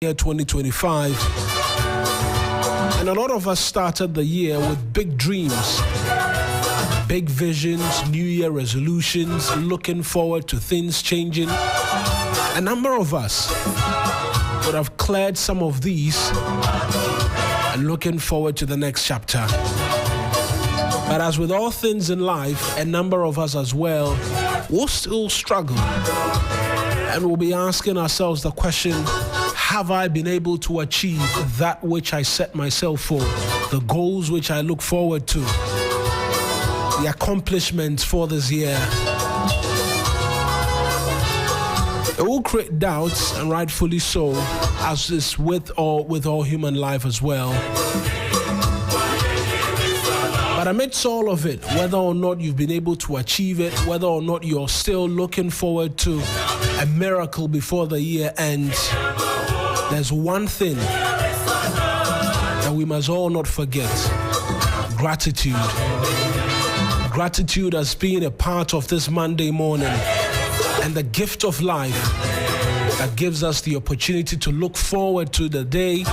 year 2025. And a lot of us started the year with big dreams, big visions, New Year resolutions, looking forward to things changing. A number of us would have cleared some of these and looking forward to the next chapter. But as with all things in life, a number of us as well will still struggle. And we'll be asking ourselves the question, have I been able to achieve that which I set myself for, the goals which I look forward to, the accomplishments for this year? It will create doubts, and rightfully so, as is with all human life as well. But amidst all of it, whether or not you've been able to achieve it, whether or not you're still looking forward to a miracle before the year ends, there's one thing that we must all not forget: gratitude. Gratitude has been a part of this Monday morning, and the gift of life that gives us the opportunity to look forward to the day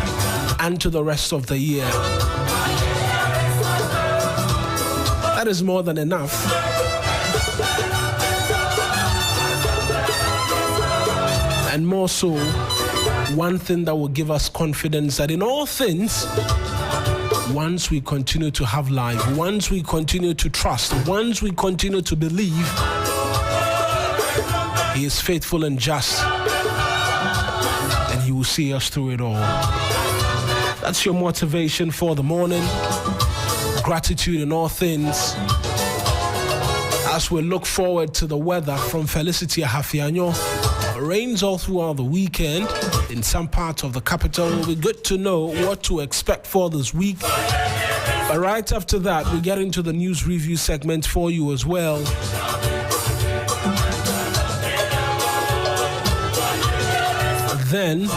and to the rest of the year. That is more than enough. And more so, one thing that will give us confidence that in all things, once we continue to have life, once we continue to trust, once we continue to believe, He is faithful and just, and He will see us through it all. That's your motivation for the morning. Gratitude in all things. As we look forward to the weather from Felicity Ahafianyo, rains all throughout the weekend in some parts of the capital. It will be good to know what to expect for this week. But right after that, we get into the news review segment for you as well. Then,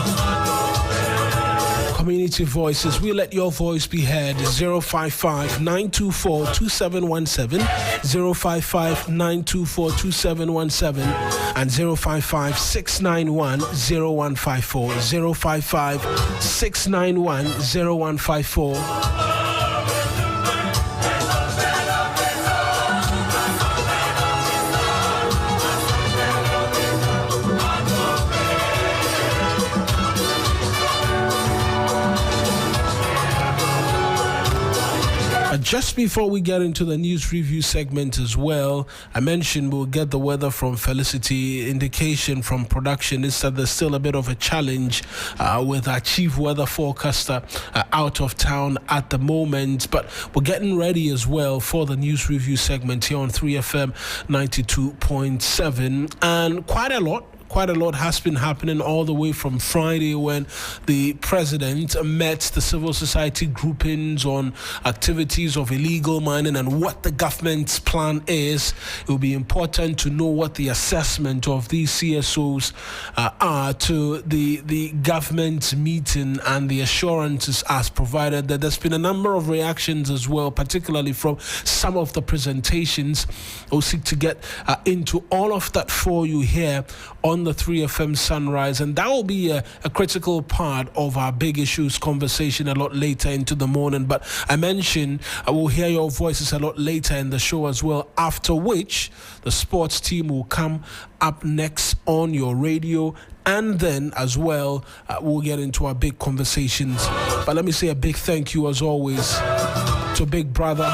community voices. We let your voice be heard. 055-924-2717, 055-924-2717, and 055-691-0154, 055-691-0154. Just before we get into the news review segment as well, I mentioned we'll get the weather from Felicity. Indication from production is that there's still a bit of a challenge with our chief weather forecaster out of town at the moment. But we're getting ready as well for the news review segment here on 3FM 92.7. And quite a lot has been happening all the way from Friday when the president met the civil society groupings on activities of illegal mining and what the government's plan is. It will be important to know what the assessment of these CSOs are to the government meeting and the assurances as provided. That there's been a number of reactions as well, particularly from some of the presentations. We'll seek to get into all of that for you here on the 3FM Sunrise, and that will be a critical part of our big issues conversation a lot later into the morning. But I mentioned I will hear your voices a lot later in the show as well, after which the sports team will come up next on your radio, and then as well we'll get into our big conversations. But let me say a big thank you as always to big brother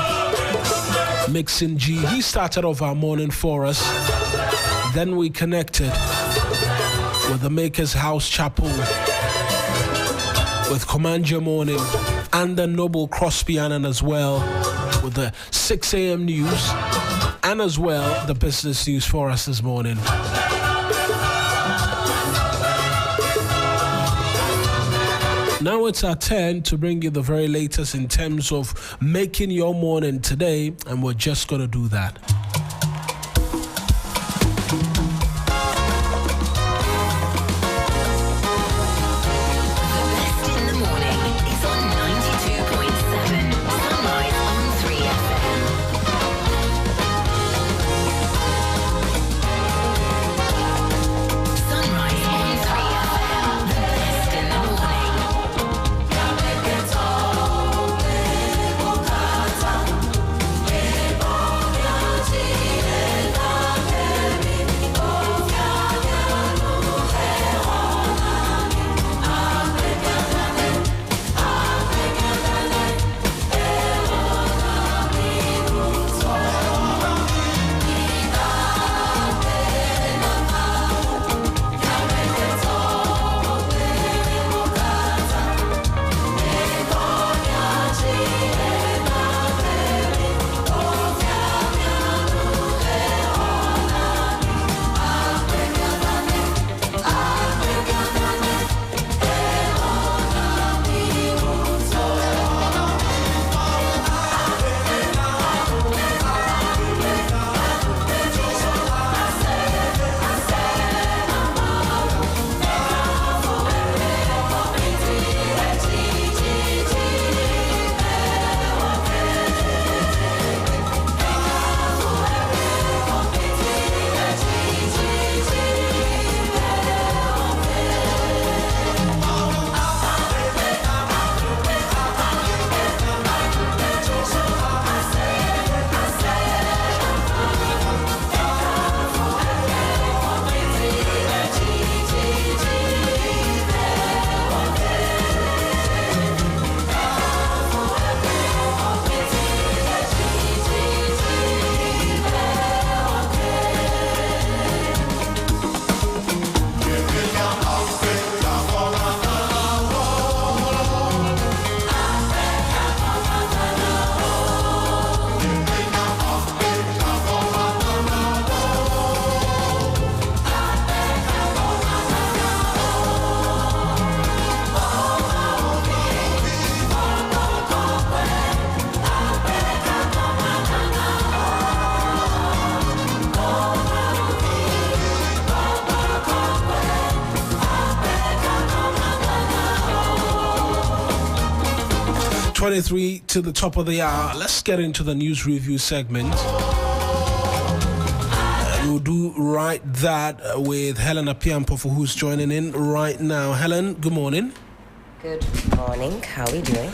Mixin G. He started off our morning for us. Then we connected with the Maker's House Chapel, with Command Your Morning, and the Noble Crosby Annan as well, with the 6 a.m. news, and as well the business news for us this morning. Now it's our turn to bring you the very latest in terms of making your morning today, and we're just going to do that. Sunrise on 3FM. 23 to the top of the hour. Let's get into the news review segment. We'll do right that with Helen Appiah-Ampofo, who's joining in right now. Helen, good morning. Good morning. How are we doing?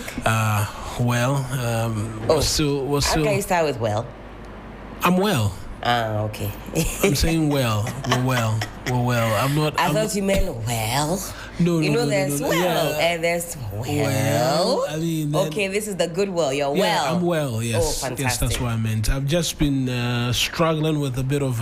We're still. Okay, start with well. I'm well. Okay. I'm saying well. We're well. I'm not. I thought you meant well. No. There's well and there's well. I mean. Okay, this is the good well. You're well. Yeah, I'm well. Yes. Oh, fantastic. Yes, that's what I meant. I've just been struggling with a bit of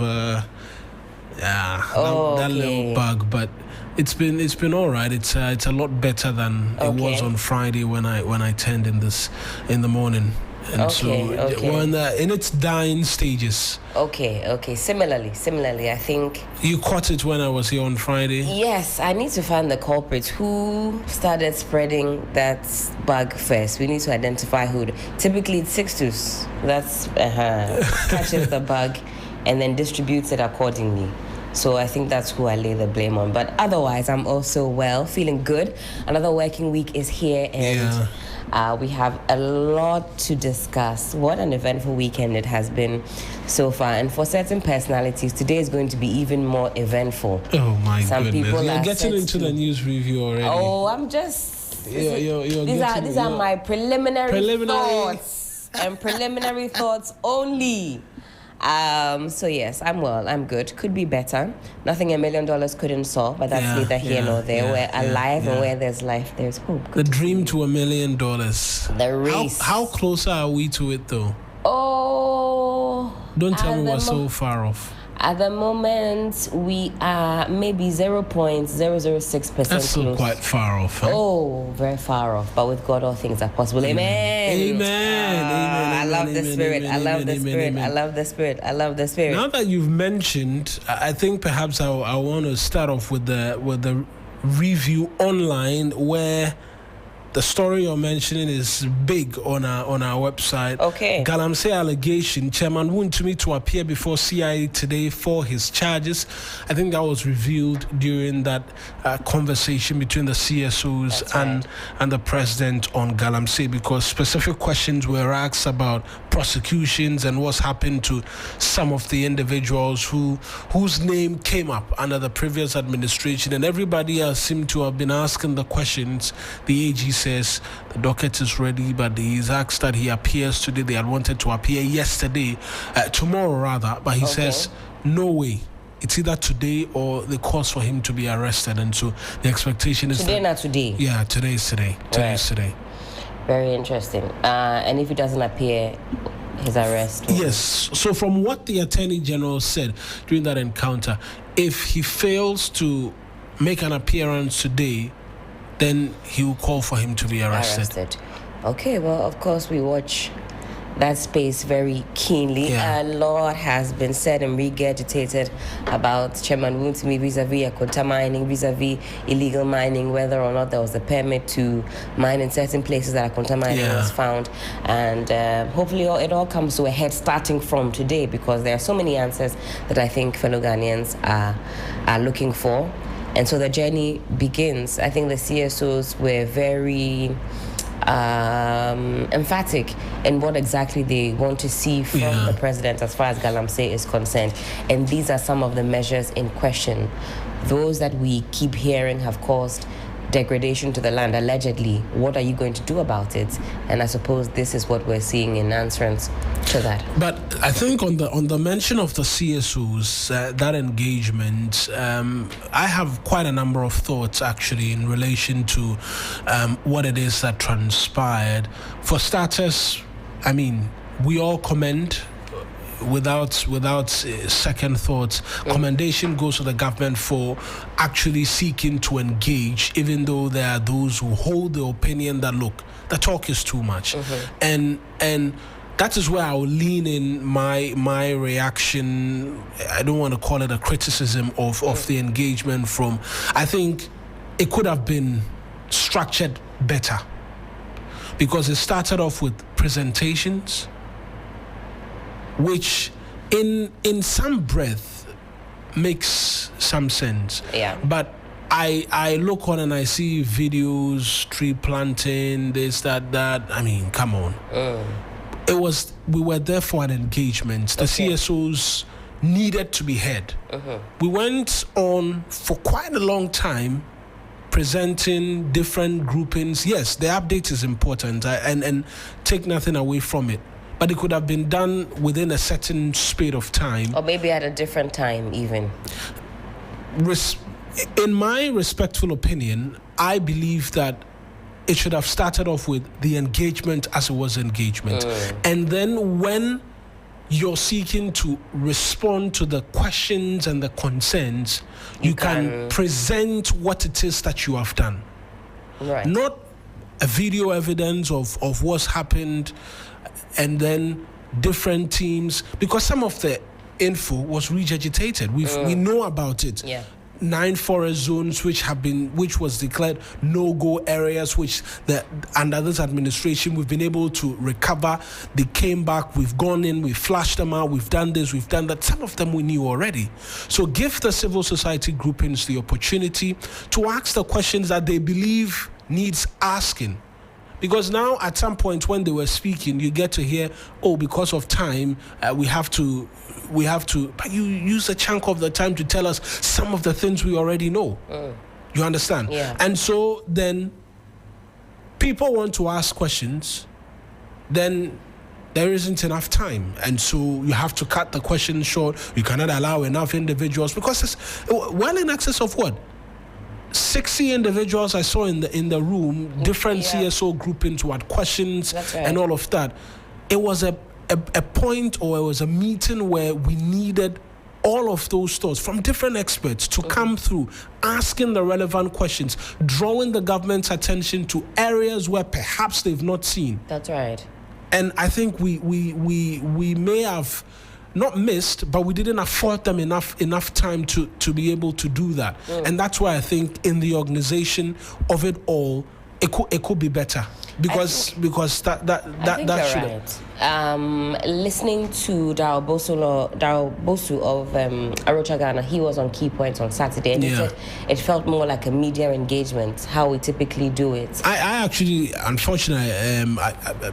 that little bug, but it's been all right. It's a lot better than it was on Friday when I turned in the morning. And we're in its dying stages. Okay. Similarly, I think you caught it when I was here on Friday. Yes, I need to find the culprits who started spreading that bug first. We need to identify who. Typically, it's Sixtus that's catches the bug and then distributes it accordingly. So I think that's who I lay the blame on. But otherwise, I'm also well, feeling good. Another working week is here, and we have a lot to discuss. What an eventful weekend it has been so far. And for certain personalities, today is going to be even more eventful. Oh, my goodness. People You're getting into the news review already. Oh, I'm just... These are my preliminary thoughts. And preliminary thoughts only. So yes, I'm well, I'm good. Could be better. Nothing $1 million couldn't solve, but that's neither here nor there. We're alive, and where there's life, there's hope. The dream to $1 million. The race. How close are we to it, though? Oh. Don't tell me we're so far off. At the moment, we are maybe 0.006% That's still close. quite far off. Huh? Oh, very far off. But with God, all things are possible. Amen. I love the spirit. I love the spirit. Now that you've mentioned, I think perhaps I want to start off with the review online, where the story you're mentioning is big on our website. Okay. Galamsey allegation. Chairman Mawuena to appear before CIA today for his charges. I think that was revealed during that conversation between the CSOs and the president on Galamsey, because specific questions were asked about prosecutions and what's happened to some of the individuals whose name came up under the previous administration, and everybody else seemed to have been asking the questions. The AG says the docket is ready, but he's asked that he appears today. They had wanted to appear tomorrow rather, but he says no way. It's either today or the cause for him to be arrested, and so the expectation is today. Yeah, today is today. Today. Very interesting. And if he doesn't appear, his arrest. Yes. So from what the Attorney General said during that encounter, if he fails to make an appearance today, then he will call for him to be arrested. Okay, well, of course, we watch that space very keenly. Yeah. A lot has been said and regurgitated about Chairman Mawuena vis-a-vis Akonta mining, vis-a-vis illegal mining, whether or not there was a permit to mine in certain places that Akonta mining was found. And hopefully it all comes to a head starting from today, because there are so many answers that I think fellow Ghanaians are looking for. And so the journey begins. I think the CSOs were very emphatic in what exactly they want to see from the president as far as Galamsey is concerned. And these are some of the measures in question. Those that we keep hearing have caused degradation to the land, allegedly. What are you going to do about it? And I suppose this is what we're seeing in answers to that. But I think on the mention of the CSOs, that engagement, I have quite a number of thoughts actually in relation to what it is that transpired. For starters, I mean, we all commend. Without second thoughts, commendation goes to the government for actually seeking to engage, even though there are those who hold the opinion that, look, the talk is too much. And that is where I will lean in my reaction. I don't want to call it a criticism of the engagement from. I think it could have been structured better, because it started off with presentations, which in some breath makes some sense. Yeah. But I look on and I see videos, tree planting, this, that. I mean, come on. We were there for an engagement. The CSOs needed to be heard. We went on for quite a long time presenting different groupings. Yes, the update is important and take nothing away from it. But it could have been done within a certain space of time. Or maybe at a different time even. In my respectful opinion, I believe that it should have started off with the engagement as it was engagement. And then when you're seeking to respond to the questions and the concerns, you can present what it is that you have done. Right. Not a video evidence of what's happened and then different teams, because some of the info was regurgitated. We know about it. Yeah. 9 forest zones which was declared no-go areas, which under this administration we've been able to recover. They came back, we've gone in, we've flashed them out, we've done this, we've done that. Some of them we knew already. So give the civil society groupings the opportunity to ask the questions that they believe needs asking. Because now, at some point when they were speaking, you get to hear, because of time, we have to. But you use a chunk of the time to tell us some of the things we already know. You understand? Yeah. And so then, people want to ask questions. Then there isn't enough time, and so you have to cut the question short. You cannot allow enough individuals because it's well in excess of what? 60 individuals I saw in the room, different CSO groupings who had questions and all of that. It was a point, or it was a meeting where we needed all of those thoughts from different experts to come through, asking the relevant questions, drawing the government's attention to areas where perhaps they've not seen. That's right. And I think we may have not missed, but we didn't afford them enough time to be able to do that. And that's why I think in the organization of it all, it could be better. Because that should right. Listening to Darrell Bosu of Arocha Ghana, he was on Key Points on Saturday, and he said it felt more like a media engagement, how we typically do it. I actually, unfortunately,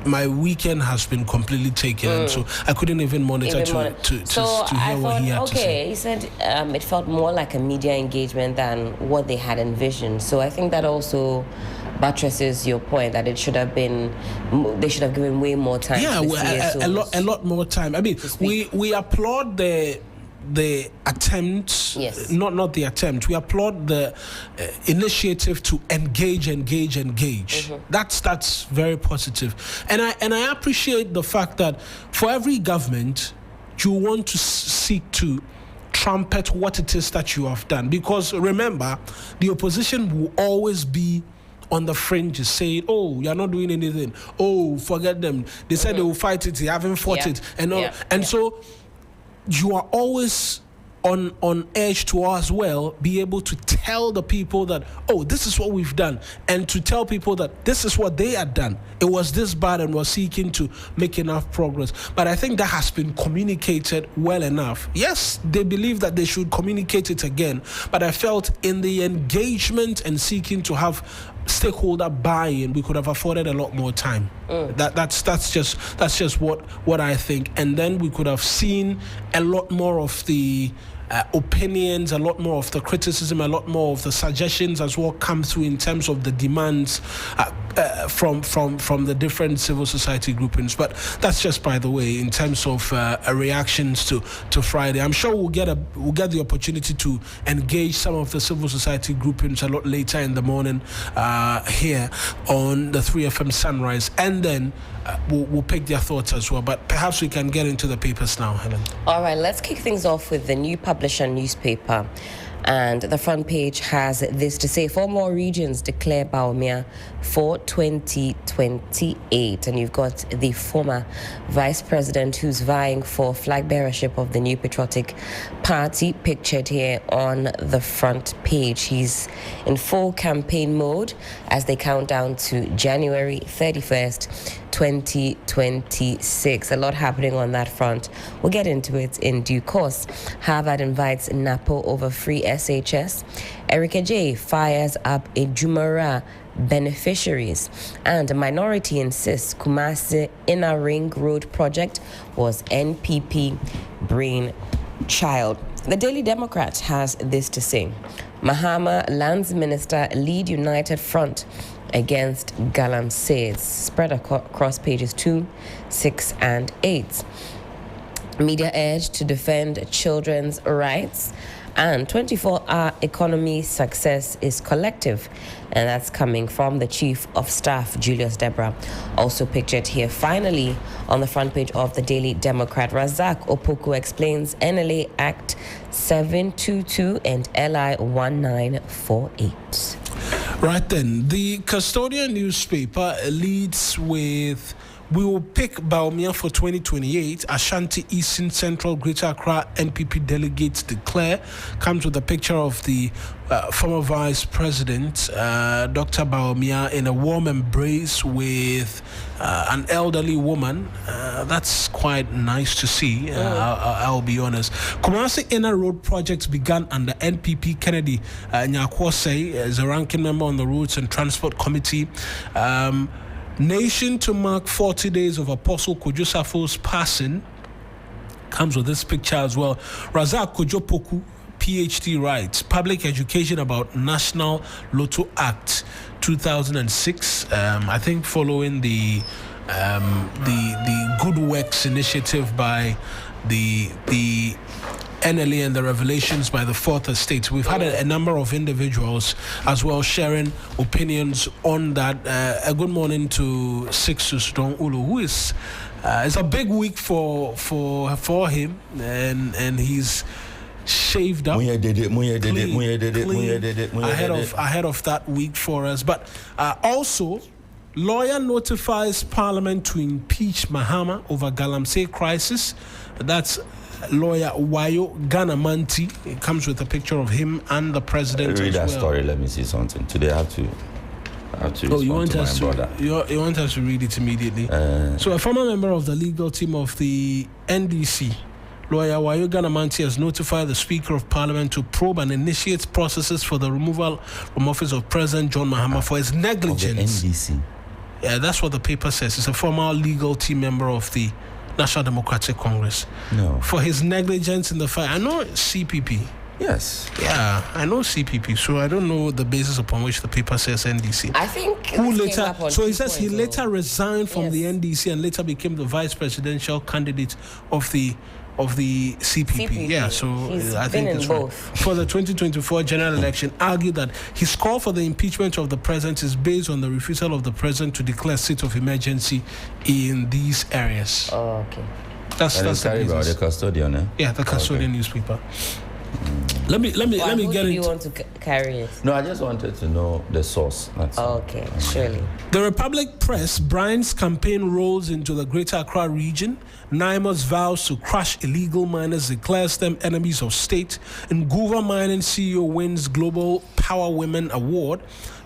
my weekend has been completely taken, so I couldn't even monitor to hear what he had to say. He said it felt more like a media engagement than what they had envisioned. So I think that also buttresses your point that they should have given way more time. Yeah, a lot more time. I mean, we applaud the attempt. Yes. Not the attempt. We applaud the initiative to engage. That's very positive, and I appreciate the fact that for every government, you want to seek to trumpet what it is that you have done, because remember, the opposition will always be on the fringes saying, you're not doing anything. Forget them. They said they will fight it. They haven't fought it. And all. So you are always on edge to as well be able to tell the people that, this is what we've done, and to tell people that this is what they had done. It was this bad and was seeking to make enough progress. But I think that has been communicated well enough. Yes, they believe that they should communicate it again, but I felt in the engagement and seeking to have stakeholder buy-in, we could have afforded a lot more time. That's just what I think. And then we could have seen a lot more of the opinions, a lot more of the criticism, a lot more of the suggestions as well come through in terms of the demands from the different civil society groupings. But that's just by the way in terms of reactions to Friday. I'm sure we'll get the opportunity to engage some of the civil society groupings a lot later in the morning here on the 3FM Sunrise, and then we'll pick their thoughts as well. But perhaps we can get into the papers now, Helen. All right, let's kick things off with the New Publisher newspaper. And the front page has this to say: 4 more regions declare Bawumia for 2028. And you've got the former vice president who's vying for flag bearership of the New Patriotic Party pictured here on the front page. He's in full campaign mode as they count down to January 31st, 2026. A lot happening on that front. We'll get into it in due course. Harvard invites NAPO over free SHS. Erica J fires up a Jumara beneficiaries, and a minority insists Kumasi Inner Ring Road project was NPP brainchild. The Daily Democrat has this to say: Mahama Lands Minister lead united front against Galamsey. It's spread across pages 2, 6, and 8. Media urge to defend children's rights. And 24-hour economy success is collective. And that's coming from the Chief of Staff, Julius Deborah. Also pictured here, finally, on the front page of the Daily Democrat, Razak Opoku explains NLA Act 722 and LI 1948. Right then, the Custodian newspaper leads with: we will pick Bawumia for 2028. Ashanti Eastern Central Greater Accra NPP delegates declare. Comes with a picture of the former Vice President, Dr. Bawumia, in a warm embrace with an elderly woman. That's quite nice to see, I'll be honest. Kumasi Inner Road projects began under NPP. Kennedy Nyakwose is a ranking member on the Roads and Transport Committee. Nation to mark 40 days of Apostle Kojo Safo's passing. Comes with this picture as well. Razak Kojo Poku, PhD, writes public education about National Lotto Act 2006. I think following the Good Works initiative by the NLA and the revelations by the Fourth Estate. We've had a number of individuals as well sharing opinions on that. A good morning to Sixtus Don Ullo, who is it's a big week for him, and he's shaved up ahead of that week for us. But also, lawyer notifies Parliament to impeach Mahama over Galamsey crisis. That's lawyer Wayo Ganamanti. It comes with a picture of him and the president. Read that as well. story. Let me see something. Today I have to You want to us my brother. you want us to read it immediately. So a former member of the legal team of the NDC, lawyer Wayo Ganamanti, has notified the Speaker of Parliament to probe and initiate processes for the removal from office of President John Mahama for his negligence. Of the NDC. Yeah, that's what the paper says. He's a former legal team member of the National Democratic Congress. No. For his negligence in the fight. I know CPP. Yes. Yeah, I know CPP. So I don't know the basis upon which the paper says NDC. I think Who this later? came up on So he says he 2.0. later resigned from Yes. the NDC and later became the vice presidential candidate of the CPP. Yeah, so He's I been think in it's both. right. For the 2024 general election, argued that his call for the impeachment of the president is based on the refusal of the president to declare state of emergency in these areas. Oh, okay. That's the Sorry about basis. the custodian, eh? Yeah, the custodian newspaper. Let me Why, who get do you into want to carry it? No, I just wanted to know the source. That's all. Okay, surely. The Republic Press. Brian's campaign rolls into the Greater Accra region. Naimos vows to crush illegal miners, declares them enemies of state. Nguva Mining CEO wins Global Power Women Award.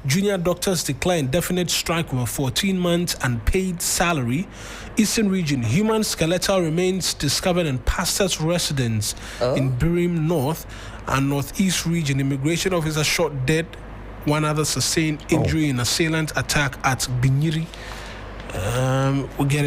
Junior doctors declare indefinite strike over 14 months and paid salary. Eastern region, human skeletal remains discovered in pastor's residence in Birim North. And Northeast region, immigration officer shot dead. One other sustained injury in assailant attack at Binyiri. We'll get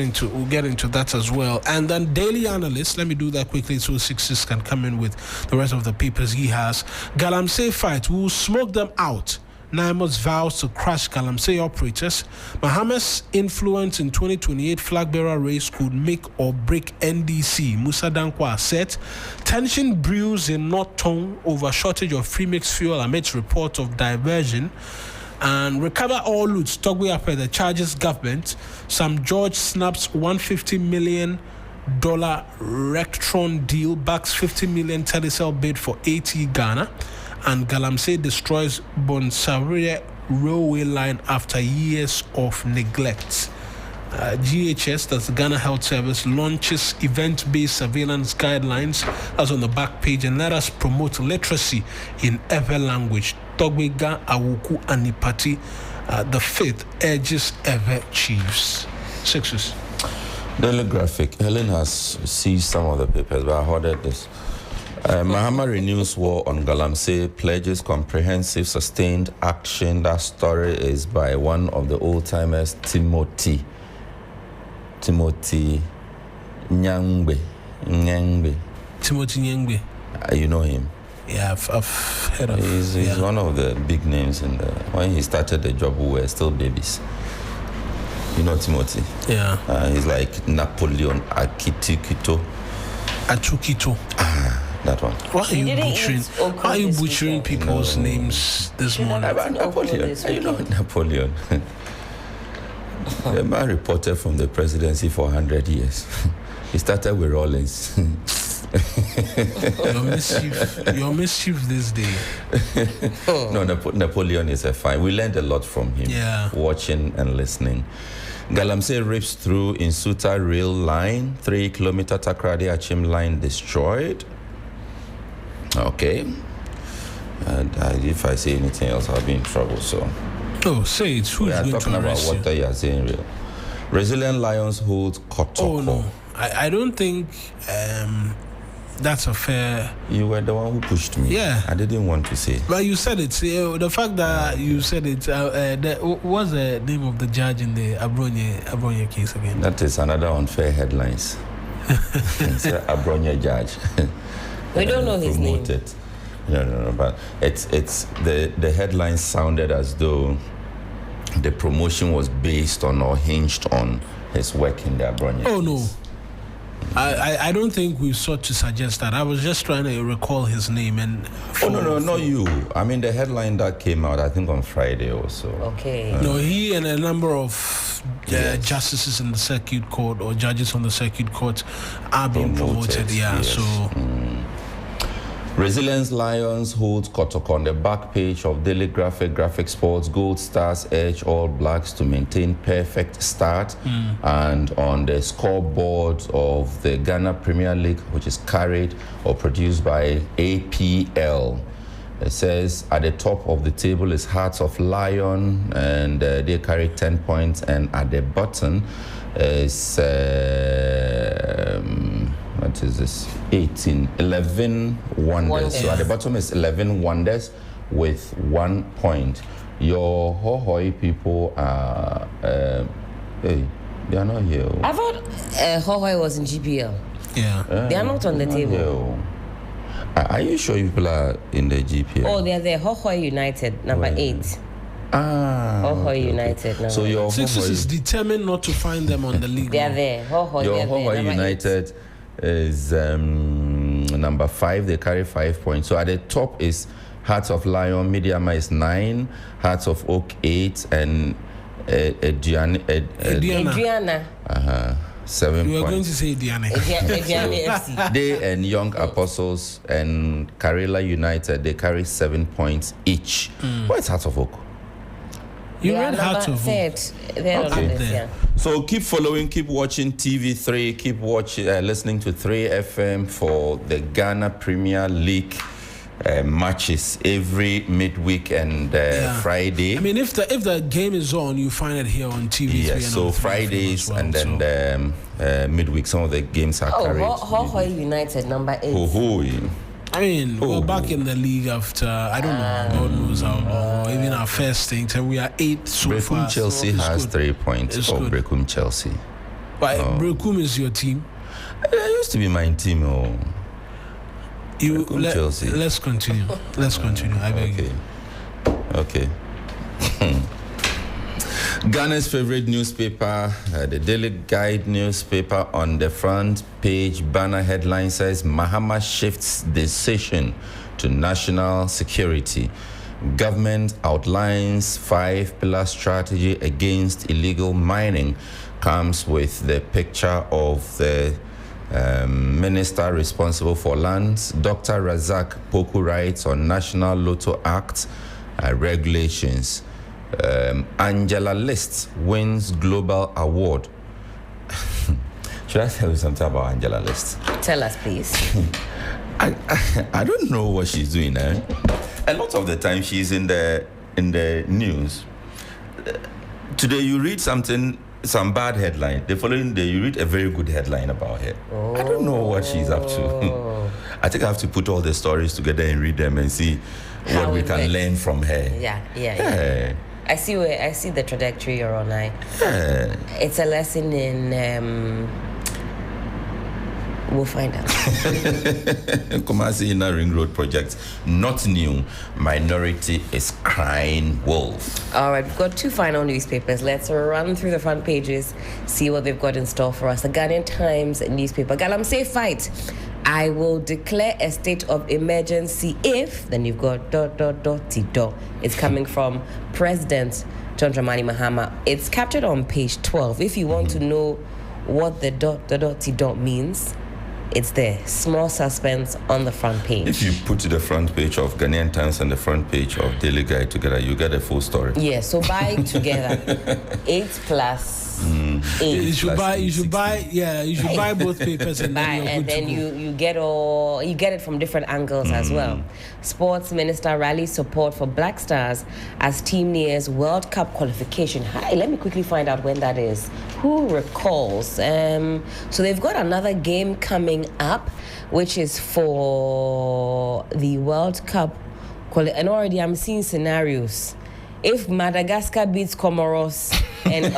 into that as well. And then Daily Analyst, let me do that quickly so Sixtus can come in with the rest of the papers he has. Galamsey fight, we'll smoke them out. Naimos vows to crush Galamsey operators. Mahama's influence in 2028 flag bearer race could make or break NDC. Musa Dankwa said. Tension brews in North Tongue over shortage of premixed fuel amidst reports of diversion. And recover all loots. Togwe after the charges government. Sam George snaps $150 million Rectron deal, backs 50 million telecell bid for AT Ghana. And Galamsey destroys Bonsawere railway line after years of neglect. GHS, that's the Ghana Health Service, launches event-based surveillance guidelines as on the back page, and let us promote literacy in Ewe language. Togbega, Awuku, and Nipati, the fifth urges Ewe chiefs. Sixtus. Daily Graphic. Helen has seized some of the papers, but I ordered this. Mahama renews war on Galamsey, pledges comprehensive, sustained action. That story is by one of the old-timers, Timothy Nyangbe. Timothy Nyangbe. You know him? Yeah, I've heard of him. He's one of the big names when he started the job, we were still babies. You know Timothy? Yeah. He's like Napoleon Akitikito. Achukito. That one. Why are you butchering people's names this morning? Napoleon. You know Napoleon. The man reported from the presidency for 100 years. He started with Rawlins. Your mischief this day. No, Napoleon is a fine. We learned a lot from him. Yeah. Watching and listening. Galamsey rips through Insuta rail line. 3-kilometer Takrady Achim line destroyed. Okay. And if I say anything else, I'll be in trouble. So. Oh, say it. Who's going to arrest you? We are talking about what you are saying real. Resilient Lions hold Kotoko. Oh, no. I don't think that's a fair... You were the one who pushed me. Yeah. I didn't want to say. But you said it. The fact that you said it, what's the name of the judge in the Abronye case again? That is another unfair headlines. It's Abronye judge. We don't know his name. No, but it's the headlines sounded as though the promotion was based on or hinged on his work in the Abronye case. Oh, no. I don't think we sought to suggest that. I was just trying to recall his name and... No, not you. I mean, the headline that came out, I think on Friday or so. Okay. No, he and a number of justices in the circuit court or judges on the circuit court are being promoted. Yeah, yes. So... Resilience Lions holds Kotoko on the back page of Daily Graphic Sports. Gold Stars edge All Blacks to maintain perfect start. And on the scoreboard of the Ghana Premier League, which is carried or produced by APL, it says at the top of the table is Hearts of Lion, and they carry 10 points. And at the bottom is... what is this? 11 Wonders. So at the bottom is 11 Wonders with 1 point. Your Hohoi people are, they are not here. I thought Hohoi was in GPL. Yeah. They are not on the table. Are you sure you people are in the GPL? Oh, they are there. Hohoi United, number 8. Hohoi United. Okay. So your Sixtus is determined not to find them on the league. They are there. Your Hohoi United is number 5. They carry 5 points. So at the top is Hearts of Lion. Mediama is 9. Hearts of Oak 8, and Adriana. 7 You were points. going to say Diana. They and Young Apostles and Karela United, they carry 7 points each. Where's Hearts of Oak? You read Hearts of Oak. Okay. So keep following, keep watching TV3, keep watching, listening to 3FM for the Ghana Premier League matches every midweek and Friday. I mean, if the game is on, you find it here on TV3. Yes, so Fridays well, and then midweek, some of the games are carried. Hohoi United, number 8. Hohoi. I mean, we're back in the league after, I don't know, God knows how long, even our first thing, and we are 8 so far. Chelsea has 3 points. Brecum Chelsea. But Brecum is your team? It used to be my team. Chelsea. Let's continue. I beg you. Okay. Ghana's favorite newspaper, the Daily Guide newspaper, on the front page banner headline says Mahama shifts decision to national security. Government outlines 5-pillar strategy against illegal mining. Comes with the picture of the minister responsible for lands. Dr. Razak Poku writes on National Lotto Act regulations. Angela List wins global award. Should I tell you something about Angela List? Tell us, please. I don't know what she's doing. A lot of the time she's in the news. Today you read something some bad headline. The following day, you read a very good headline about her. I don't know what she's up to. I think I have to put all the stories together and read them and see what we can learn from her. Yeah. I see the trajectory you're on. It's a lesson in. We'll find out. Kumasi Inner Ring Road project, not new. Minority is crying wolf. All right, we've got 2 final newspapers. Let's run through the front pages, see what they've got in store for us. The Ghanaian Times newspaper. Galamsey fight. I will declare a state of emergency if. Then you've got ... It's coming from President John Dramani Mahama. It's captured on page 12. If you want to know what the ... means, it's there. Small suspense on the front page. If you put the front page of Ghanaian Times and the front page of Daily Guide together, you get a full story. Yeah, so buy together. 8 plus 8. You should buy both papers and then you get it from different angles as well. Sports Minister rallies support for Black Stars as team nears World Cup qualification. Hi, let me quickly find out when that is. Who recalls? So they've got another game coming up, which is for the World Cup. And already I'm seeing scenarios. If Madagascar beats Comoros and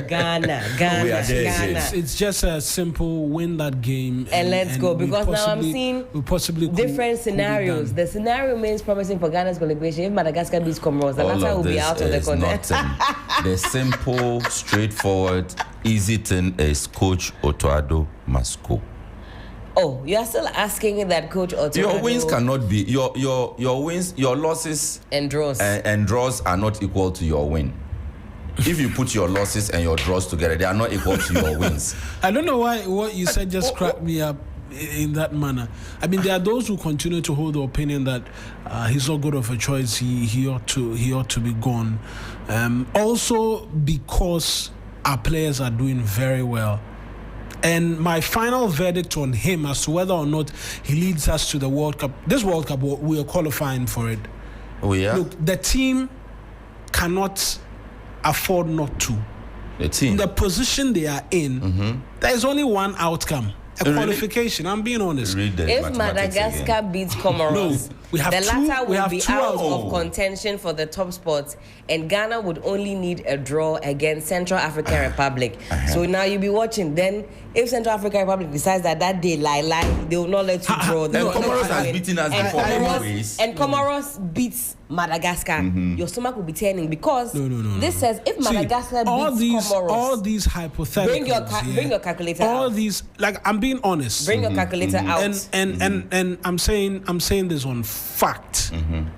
Ghana. It's just a simple win that game and let's go, because now I'm seeing different scenarios. The scenario means promising for Ghana's qualification. If Madagascar beats Comoros, the latter will be out of the continent. The simple, straightforward, easy thing is Coach Otoado must go. Oh, you are still asking that Coach Otoado. Your wins cannot be your wins, your losses and draws and draws are not equal to your win. If you put your losses and your draws together, they are not equal to your wins. I don't know why what you said just cracked me up in that manner. I mean, there are those who continue to hold the opinion that he's not good of a choice. He ought to be gone. Also because our players are doing very well. And my final verdict on him as to whether or not he leads us to the World Cup. This World Cup, we are qualifying for it. Oh, yeah? Look, the team cannot afford not to. The team? In the position they are in, there is only one outcome. Qualification. I'm being honest. If Madagascar beats Comoros, the latter will be out of contention for the top spots, and Ghana would only need a draw against Central African Republic. So now you'll be watching. Then, if Central African Republic decides that day they will not let you draw. Comoros has beaten us before anyways. And Comoros beats Madagascar. Your stomach will be turning because this says if Madagascar beats Comoros, all these hypotheticals. Bring your calculator. All out. These, like, I'm being honest. Bring your calculator out. And I'm saying this on fact.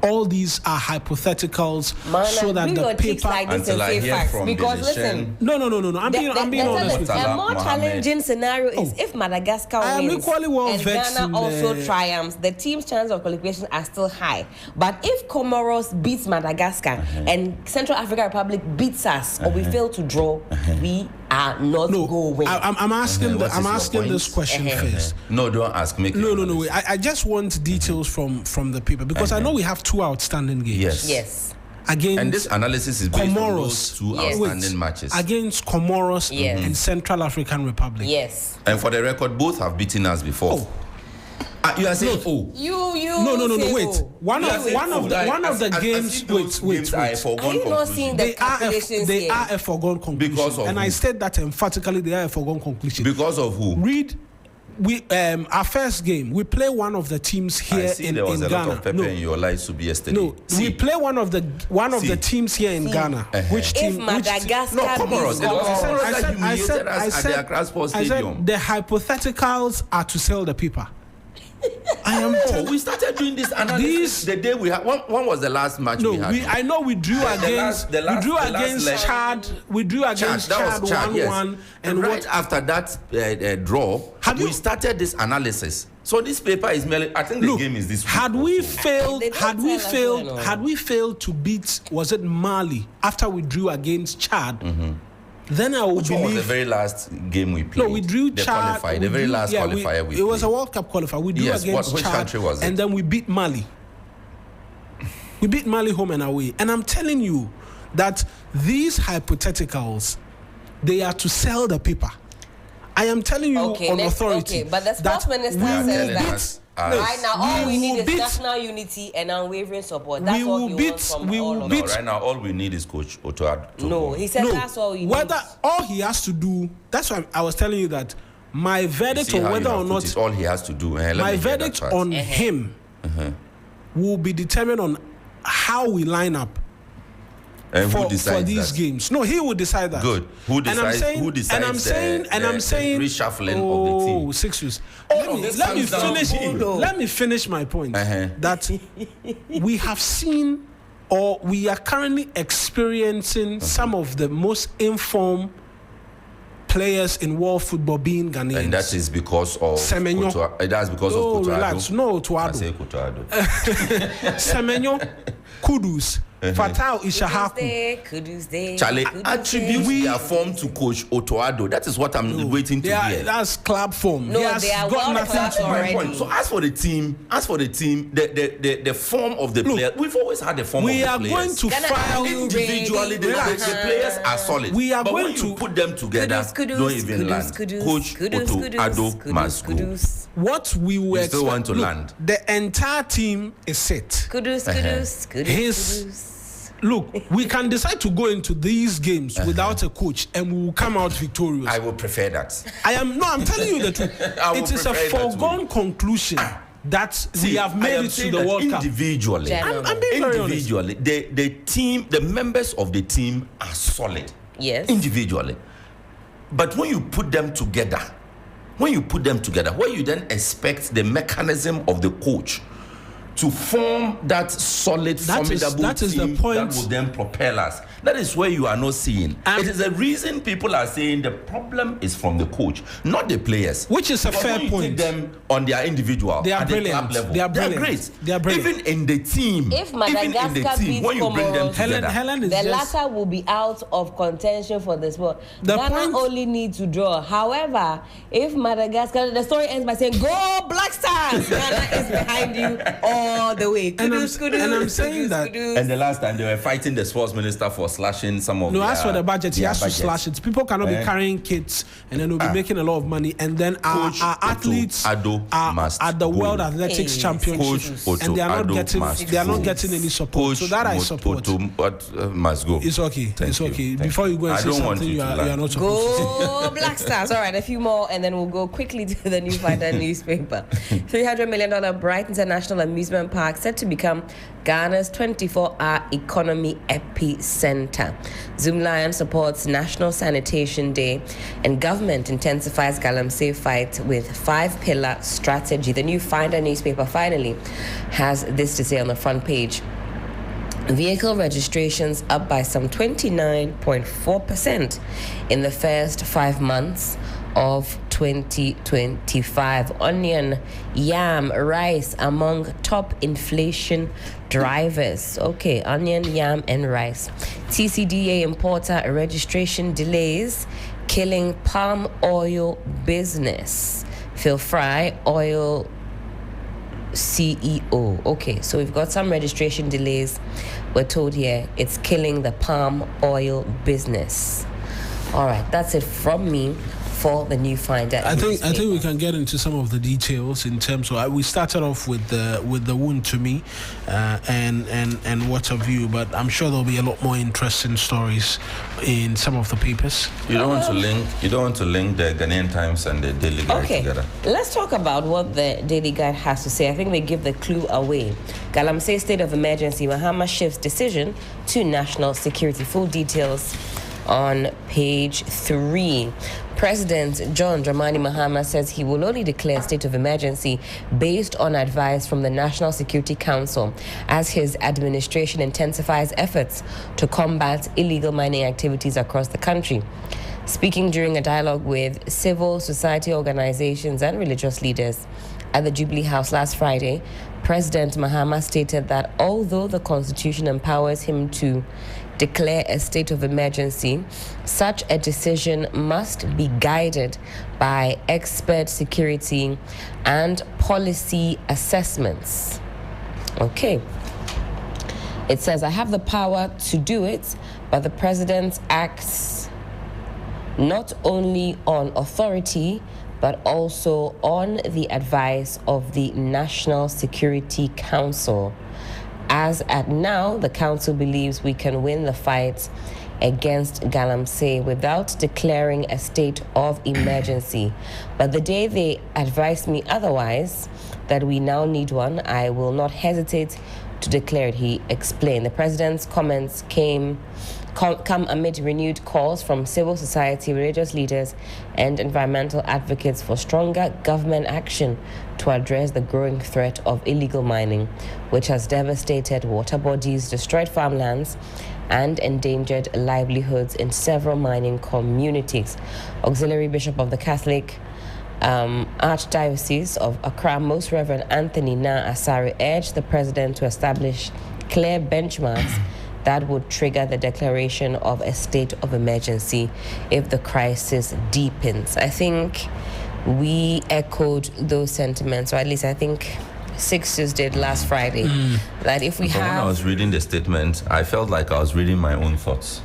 All these are hypotheticals, so that the paper. Like this and say facts. Because listen, no. I'm being honest with you. A more challenging scenario is if Madagascar wins and Ghana also triumphs. The team's chances of qualification are still high. But if Comoros beats Madagascar and Central African Republic beats us, or we fail to draw, we are not going. I'm asking this question first. No, don't ask me. No. Wait. I just want details from the paper, because I know we have 2 outstanding games. Yes. Against and this analysis is based on those 2 outstanding matches. Against Comoros and Central African Republic. Yes. And for the record, both have beaten us before. You are saying, No, wait. One of the games. Wait. Are you not seeing the calculations? They are a foregone conclusion. Because of and who? I said that emphatically. They are a foregone conclusion. Because of who? Read. Our first game, we play one of the teams here in Ghana. There was a lot of pepper in your life to be yesterday. No, we play one of the teams here in Ghana. Which team? If Madagascar beats I said the hypotheticals are to sell the paper. We started doing this analysis the day we had. When was the last match we had? I know we drew against Chad. We drew against Chad 1-1, and right after that draw, we started this analysis. So this paper is merely. I think the game is this week. Had we failed to beat, was it Mali after we drew against Chad? Then I would believe. Which was the very last game we played? No, we drew Chad. The very last qualifier we played. It was a World Cup qualifier. We drew against which Chad. Country was it? And then we beat Mali. We beat Mali home and away. And I'm telling you, that these hypotheticals, they are to sell the paper. I am telling you on authority. Okay, but the sports minister says that right now all we need is national unity and unwavering support. That's all he wants from all of us. Right now all we need is Coach Otto. No, he said that's all he whether needs. all he has to do, that's why I was telling you that my verdict on whether or not it's all he has to do. My verdict on him will be determined on how we line up. And for that? these games. No, he will decide that. Good. Who decides? And I'm saying, reshuffling of the team. Sixtus. Let me finish my point. That we have seen, or we are currently experiencing some of the most informed players in world football being Ghanaians. And that is because of Semenyo. That's because of Kotoado. Relax. No, Tuado. I say Kotoado. Semenyo, Kudus, Fatal Ishahaku. Charlie, attribute their form to Coach Otoado. That is what I'm waiting to hear. That's club form. No, they are got nothing already. So as for the team, the form of the players, we've always had the form of the players. We are going to file individually. The players are solid. We are but going when to you put them together, don't even land. Coach Otoado must go. What we will expect, still want to land. The entire team is set. Look, we can decide to go into these games without a coach and we will come out victorious. I will prefer that. I'm telling you the truth. It is a foregone conclusion that we have made it to the World Cup. Individually, I'm being very honest. The team, the members of the team are solid. Yes. Individually. But when you put them together, where you then expect the mechanism of the coach to form that solid, formidable team that will then propel us. That is where you are not seeing. It is the reason people are saying the problem is from the coach, not the players. Which is a fair point. Take them on their individual, they are at brilliant. The club level. They are brilliant. They are great. Even in the team, if Madagascar beats when you bring them together, the latter will be out of contention for the sport. Ghana only need to draw. However, if Madagascar, the story ends by saying, "Go Black Stars!" Ghana is behind you all the way. And I'm saying that. And the last time they were fighting the sports minister for slashing some of. No, as for the budget, he has to slash it. People cannot be carrying kits and then they'll be making a lot of money. And then our athletes are at the World Athletics Championships, and they are not getting any support. So that I support. Must go. It's okay. It's okay. Before you go and say something, you are not supposed to. Go Black Stars. All right, a few more, and then we'll go quickly to the New Fighter newspaper. $300 million Bright International Amusement Park set to become Ghana's 24-hour economy epicenter. Zoom Lion supports National Sanitation Day, and government intensifies Galamsey fight with 5-pillar strategy. The New Finder newspaper finally has this to say on the front page. Vehicle registrations up by some 29.4% in the first 5 months of 2025. Onion, yam, rice among top inflation drivers. Okay, onion, yam, and rice. TCDA importer registration delays killing palm oil business. Phil Fry, oil CEO. Okay, so we've got some registration delays. We're told here it's killing the palm oil business. All right, that's it from me for the New Finder. I think we can get into some of the details in terms of we started off with the wound to me and what have you, but I'm sure there'll be a lot more interesting stories in some of the papers. You don't want to link the Ghanaian Times and the Daily Guide together. Let's talk about what the Daily Guide has to say. I think they give the clue away. Galamsey state of emergency. Mahama shifts decision to national security. Full details on page 3. President John Dramani Mahama says he will only declare state of emergency based on advice from the National Security Council as his administration intensifies efforts to combat illegal mining activities across the country. Speaking during a dialogue with civil society organizations and religious leaders at the Jubilee House last Friday, President Mahama stated that although the Constitution empowers him to declare a state of emergency, such a decision must be guided by expert security and policy assessments. Okay. It says, I have the power to do it, but the president acts not only on authority, but also on the advice of the National Security Council. As at now, the council believes we can win the fight against Galamsey without declaring a state of emergency. But the day they advised me otherwise, that we now need one, I will not hesitate to declare it, he explained. The president's comments come amid renewed calls from civil society, religious leaders, and environmental advocates for stronger government action to address the growing threat of illegal mining, which has devastated water bodies, destroyed farmlands, and endangered livelihoods in several mining communities. Auxiliary Bishop of the Catholic Archdiocese of Accra, Most Reverend Anthony Na Asare, urged the president to establish clear benchmarks that would trigger the declaration of a state of emergency if the crisis deepens. I think we echoed those sentiments, or at least I think Sixtus did last Friday, that if we But when I was reading the statement, I felt like I was reading my own thoughts.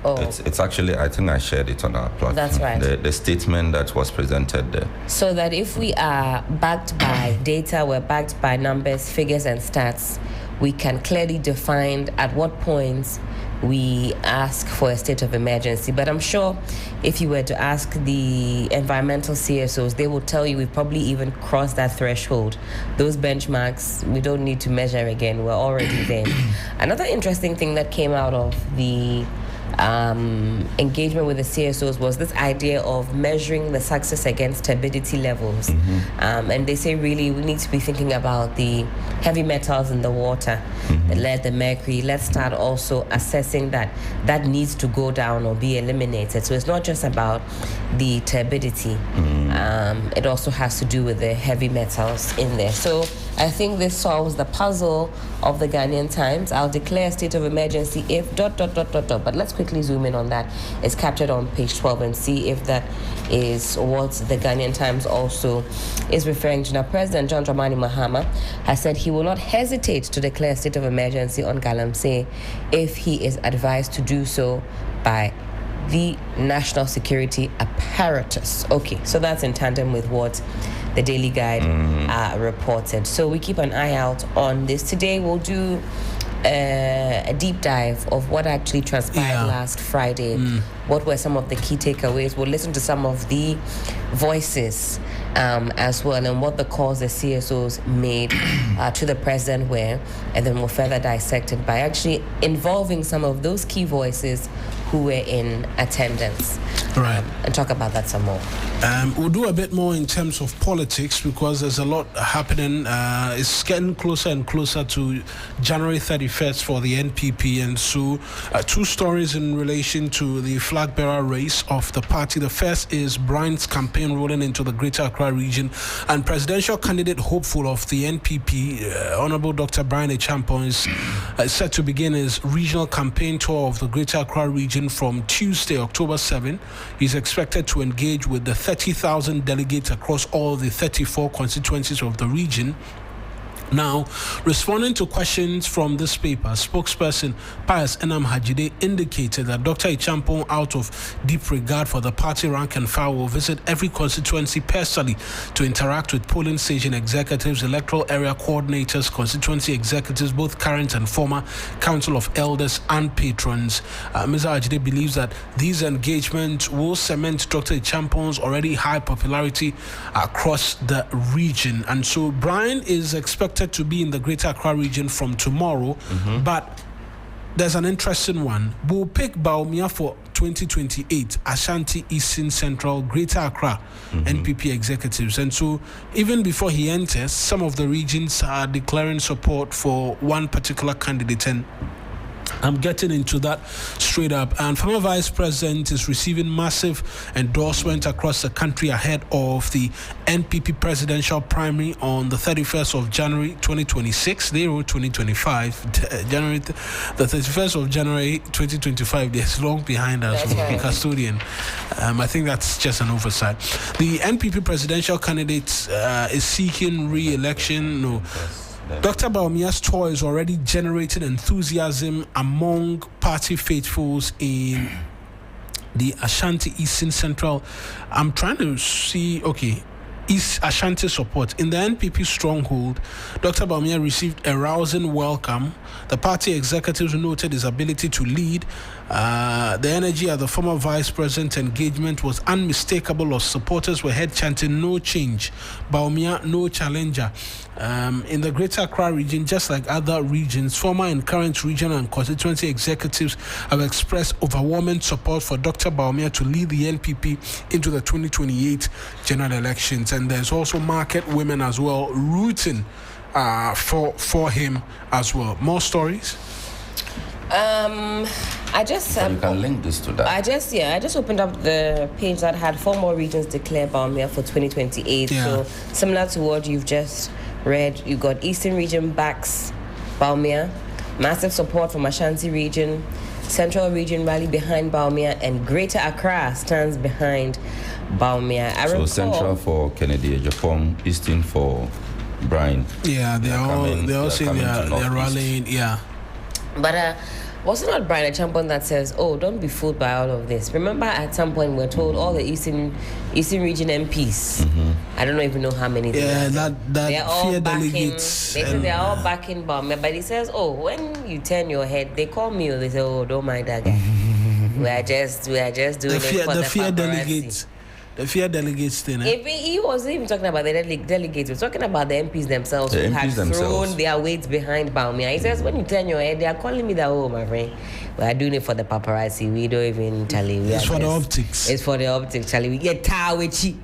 Oh. It's actually, I think I shared it on our platform. That's right. The statement that was presented there. So that if we are backed by data, we're backed by numbers, figures, and stats, we can clearly define at what points we ask for a state of emergency. But I'm sure if you were to ask the environmental CSOs, they will tell you we've probably even crossed that threshold. Those benchmarks, we don't need to measure again. We're already there. Another interesting thing that came out of the engagement with the CSOs was this idea of measuring the success against turbidity levels. And they say really we need to be thinking about the heavy metals in the water, the lead, the mercury. Let's start also assessing that needs to go down or be eliminated. So it's not just about the turbidity. It also has to do with the heavy metals in there. So I think this solves the puzzle of the Ghanaian Times. I'll declare a state of emergency if ... But let's quickly zoom in on that. It's captured on page 12 and see if that is what the Ghanaian Times also is referring to. Now, President John Dramani Mahama has said he will not hesitate to declare a state of emergency on Galamsey if he is advised to do so by the national security apparatus. Okay, so that's in tandem with what the Daily Guide reported. So we keep an eye out on this. Today we'll do a deep dive of what actually transpired last Friday. What were some of the key takeaways? We'll listen to some of the voices as well, and what the calls the CSOs made to the president were, and then we'll further dissect it by actually involving some of those key voices who were in attendance. Right. And talk about that some more. We'll do a bit more in terms of politics because there's a lot happening. It's getting closer and closer to January 31st for the NPP, and so two stories in relation to the flag bearer race of the party. The first is Brian's campaign rolling into the Greater Accra region, and presidential candidate hopeful of the NPP, Honorable Dr. Brian Achampong, is set to begin his regional campaign tour of the Greater Accra region from Tuesday, October 7. He's expected to engage with the 30,000 delegates across all the 34 constituencies of the region. Now, responding to questions from this paper, spokesperson Pius Enam Hajide indicated that Dr. Achampong, out of deep regard for the party rank and file, will visit every constituency personally to interact with polling station executives, electoral area coordinators, constituency executives, both current and former, council of elders and patrons. Mr. Hajide believes that these engagements will cement Dr. Achampong's already high popularity across the region. And so Brian is expected to be in the Greater Accra region from tomorrow, but there's an interesting one. We'll pick Baumia for 2028 Ashanti Eastern Central Greater Accra NPP executives, and so even before he enters, some of the regions are declaring support for one particular candidate, and I'm getting into that straight up. And former Vice President is receiving massive endorsement across the country ahead of the NPP presidential primary on the 31st of January 2026. They wrote 2025. The 31st of January 2025. There's long behind us, right. Custodian. I think that's just an oversight. The NPP presidential candidate is seeking re-election. Dr. Bawumia's tour is already generating enthusiasm among party faithfuls in the Ashanti Eastern Central. I'm trying to see, East Ashanti support. In the NPP stronghold, Dr. Bawumia received a rousing welcome. The party executives noted his ability to lead. The energy at the former vice president's engagement was unmistakable, as supporters were head chanting, "No change, Bawumia, no challenger." In the Greater Accra region, just like other regions, former and current regional and constituency executives have expressed overwhelming support for Dr. Bawumia to lead the NPP into the 2028 general elections. And there's also market women as well rooting for him as well. More stories? I just you can link this to that. I just opened up the page that had 4 more regions declare Bawumia for 2028. Yeah. So similar to what you've just read, you got Eastern region backs Bawumia, massive support from Ashanti region, Central region rally behind Bawumia, and Greater Accra stands behind Bawumia. So Central for Kennedy Ejapong, Eastern for Brian. Yeah, they're all saying they're rallying. Yeah. But was it not Brian, a champion that says, "Oh, don't be fooled by all of this"? Remember, at some point we're told all the Eastern region MPs. I don't even know how many. Yeah, that they're all fear backing. delegates. They say they're all backing Bawumia, but he says, "Oh, when you turn your head, they call me. Or they say, oh, don't mind that guy. we are just doing it for the fear paparazzi." delegates. The fear delegates thing. If he wasn't even talking about the delegates, he was talking about the MPs themselves who had thrown their weight behind Bawumia. He says, when you turn your head, they are calling me that, "Oh, my friend, we are doing it for the paparazzi. We don't even tell you. It's for the optics. It's for the optics, Charlie. We get tawichi.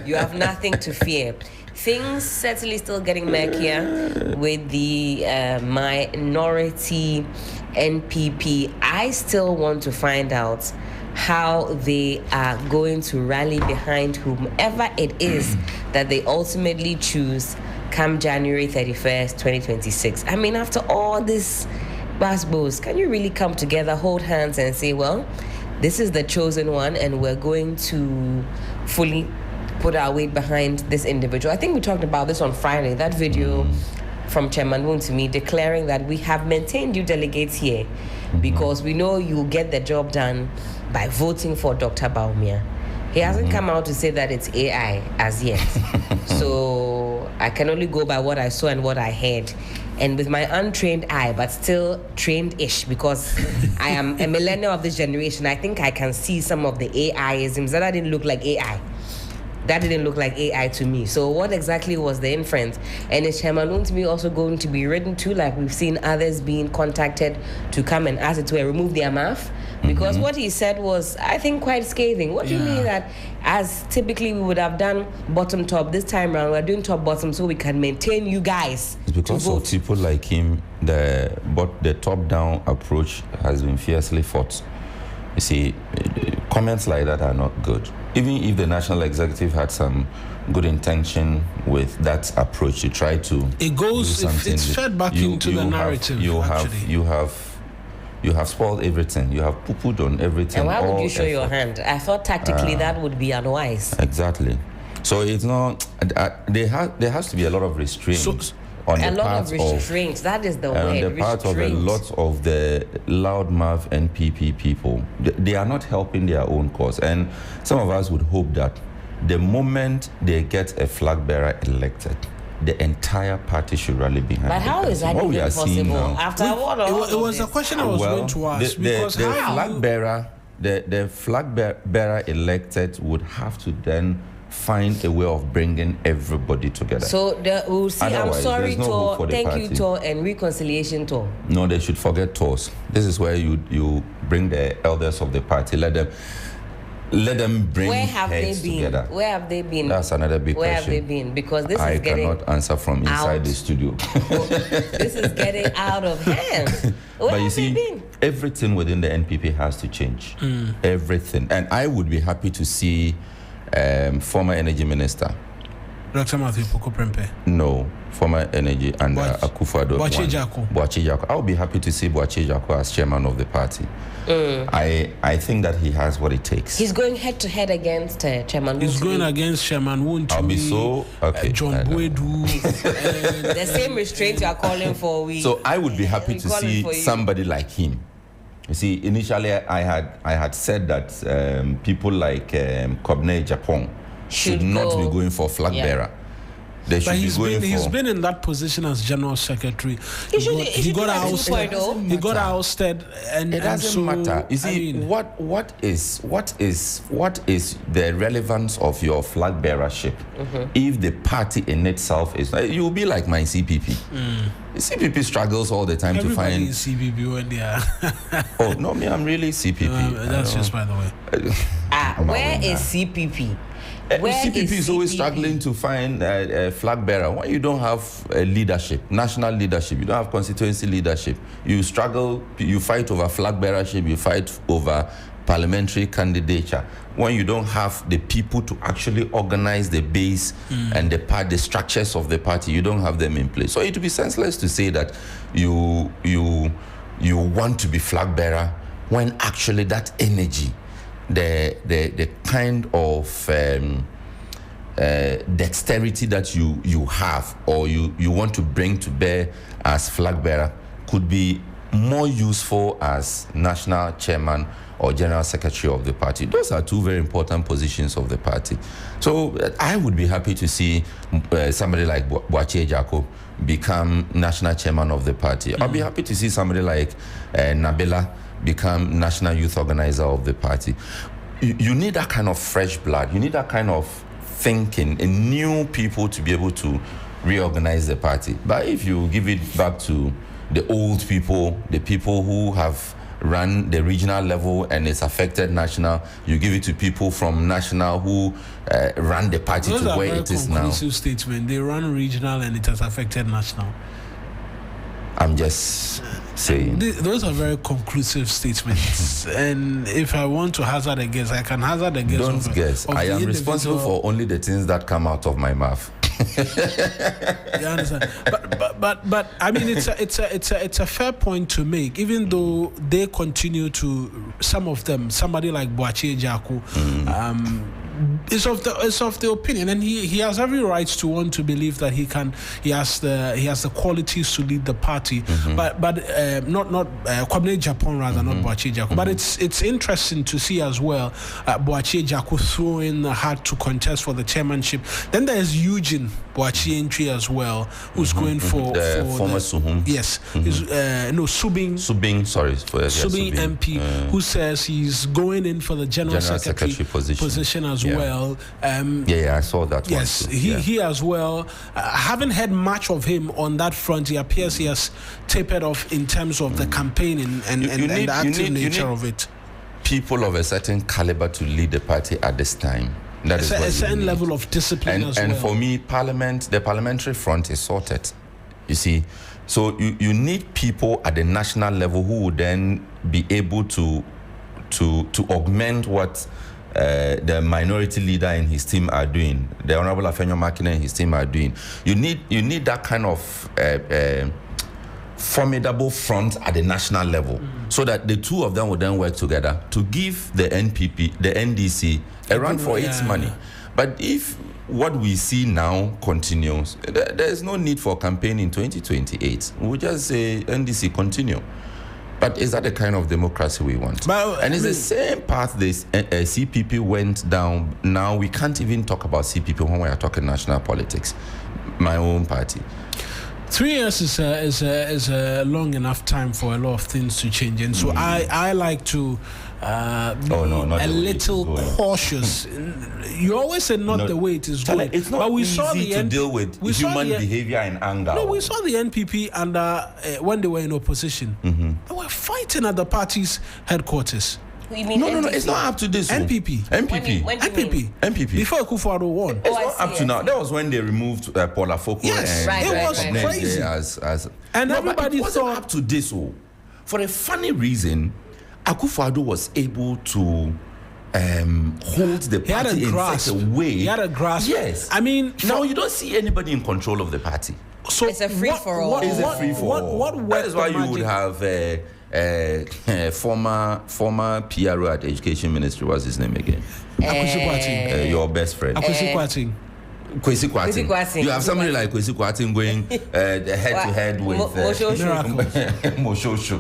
You have nothing to fear." Things certainly still getting murkier with the minority NPP. I still want to find out how they are going to rally behind whomever it is that they ultimately choose come January 31st, 2026. I mean, after all this basketballs, can you really come together, hold hands and say, well, this is the chosen one and we're going to fully put our weight behind this individual? I think we talked about this on Friday, that video from Chairman Woon to me declaring that we have maintained you delegates here because we know you'll get the job done by voting for Dr. Bawumia. He hasn't come out to say that it's AI as yet. So I can only go by what I saw and what I heard. And with my untrained eye, but still trained-ish, because I am a millennial of this generation, I think I can see some of the AI-isms. That didn't look like AI. That didn't look like AI to me. So what exactly was the inference? And is Chairman to me also going to be written to, like we've seen others being contacted to come and ask it to remove their mouth? Because what he said was, I think, quite scathing. What do you mean that, as typically we would have done bottom top, this time around we're doing top bottom so we can maintain you guys? It's because of people like him. The top down approach has been fiercely fought. You see, comments like that are not good. Even if the national executive had some good intention with that approach to try to it's fed back into the narrative. You have spoiled everything. You have poo-pooed on everything. And why would you show your hand? I thought tactically that would be unwise. Exactly. So it's not. There has to be a lot of restraint. That is the word. On the part of a lot of the loudmouth NPP people, they are not helping their own cause. And some of us would hope that the moment they get a flag bearer elected, the entire party should rally behind. But how is that even possible? After it was a question I was going to ask. The flag bearer elected would have to then find a way of bringing everybody together. So we'll see. Otherwise, I'm sorry, tour, thank you tour, and reconciliation tour. No, they should forget tours. This is where you bring the elders of the party. Let them bring heads together. Where have they been? That's another big question. Where have they been? Because this I is getting cannot answer from inside the studio. This is getting out of hand. But you see, everything within the NPP has to change. Everything. And I would be happy to see former energy minister Dr. Matthew Poko-Prempeh? No, former energy and Akufo-Addo. Boakye Jackor. I would be happy to see Boakye Jackor as chairman of the party. I think that he has what it takes. He's going head to head against Chairman. He's going against Chairman Wontumi. I'll be so okay. John Boedu. The same restraint you are calling for. So I would be happy to see somebody like him. You see, initially I had said that people like Kobne Japan should not be going for flag bearer. They should be going for. He's been in that position as general secretary. He got ousted. He got ousted, and it doesn't matter. You see, what is the relevance of your flag bearership if the party in itself is? You'll be like my CPP. The CPP struggles all the time to find. Everybody is CPP when they are. Oh no, me, I'm really CPP. That's just by the way. Where is CPP? CPP is always struggling to find a flag bearer. When you don't have leadership, national leadership, you don't have constituency leadership, you struggle, you fight over flag bearership, you fight over parliamentary candidature. When you don't have the people to actually organize the base and the structures of the party, you don't have them in place. So it would be senseless to say that you want to be flag bearer when actually that energy, the kind of dexterity that you have or you want to bring to bear as flag bearer could be more useful as national chairman or general secretary of the party. Those are two very important positions of the party. So I would be happy to see somebody like Boakye Jackor become national chairman of the party. I'll be happy to see somebody like Nabila become national youth organizer of the party. You need that kind of fresh blood. You need that kind of thinking and new people to be able to reorganize the party. But if you give it back to the old people, the people who have run the regional level and it's affected national, you give it to people from national who ran the party to where it is now. Those are very conclusive statements. They run regional and it has affected national. I'm just saying. Those are very conclusive statements. And if I want to hazard a guess, I can hazard a guess. Don't guess. I am responsible for only the things that come out of my mouth. You understand? But I mean, it's a fair point to make. Even though they continue to, some of them, somebody like Boakye Jackor, is of the opinion, and he has every right to want to believe that he has the qualities to lead the party. But not Kwabena Japan rather, not Boakye Jackor. But it's interesting to see as well Boakye Jackor throw in the hat to contest for the chairmanship. Then there's Eugene Boakye entry as well, who's going for former Suhum. Yes, Subing. Sorry, Subing MP, who says he's going in for the general secretary position as well. I saw that. Yes, one too. He as well. Haven't heard much of him on that front. He appears he has tapered off in terms of the campaigning and the active nature of it. People of a certain caliber to lead the party at this time. That is a certain level of discipline as well. And for me, the parliamentary front is sorted. You see, so you need people at the national level who would then be able to augment what the minority leader and his team are doing, the Honorable Afenyo Makina and his team are doing. You need that kind of formidable front at the national level, so that the two of them will then work together to give the NDC a run for its money. But if what we see now continues, there is no need for campaign in 2028. We'll just say NDC continue. But is that the kind of democracy we want? And it's the same path this CPP went down. Now we can't even talk about CPP when we are talking national politics. My own party. 3 years is a long enough time for a lot of things to change, and so I like to be a little cautious. You always say not the way it is going. It's not easy to deal with human behavior and anger. No, we saw the NPP under when they were in opposition. They were fighting at the party's headquarters. You mean no, it's not up to this. NPP. Before Akufo-Addo won. It's not up to now. That was when they removed Paul Afoko. Yes, it was crazy. And everybody it wasn't up to this. For a funny reason, Akufo-Addo was able to holds the party in such a way. He had a grasp. Yes. I mean, now you don't see anybody in control of the party. So it's a free for all. It's a free for all. That is why you would have former PRO at Education Ministry. What's his name again? Your best friend. Kwesi Kwarteng. You have somebody like Kwesi Kwarteng going head-to-head with Moshosho.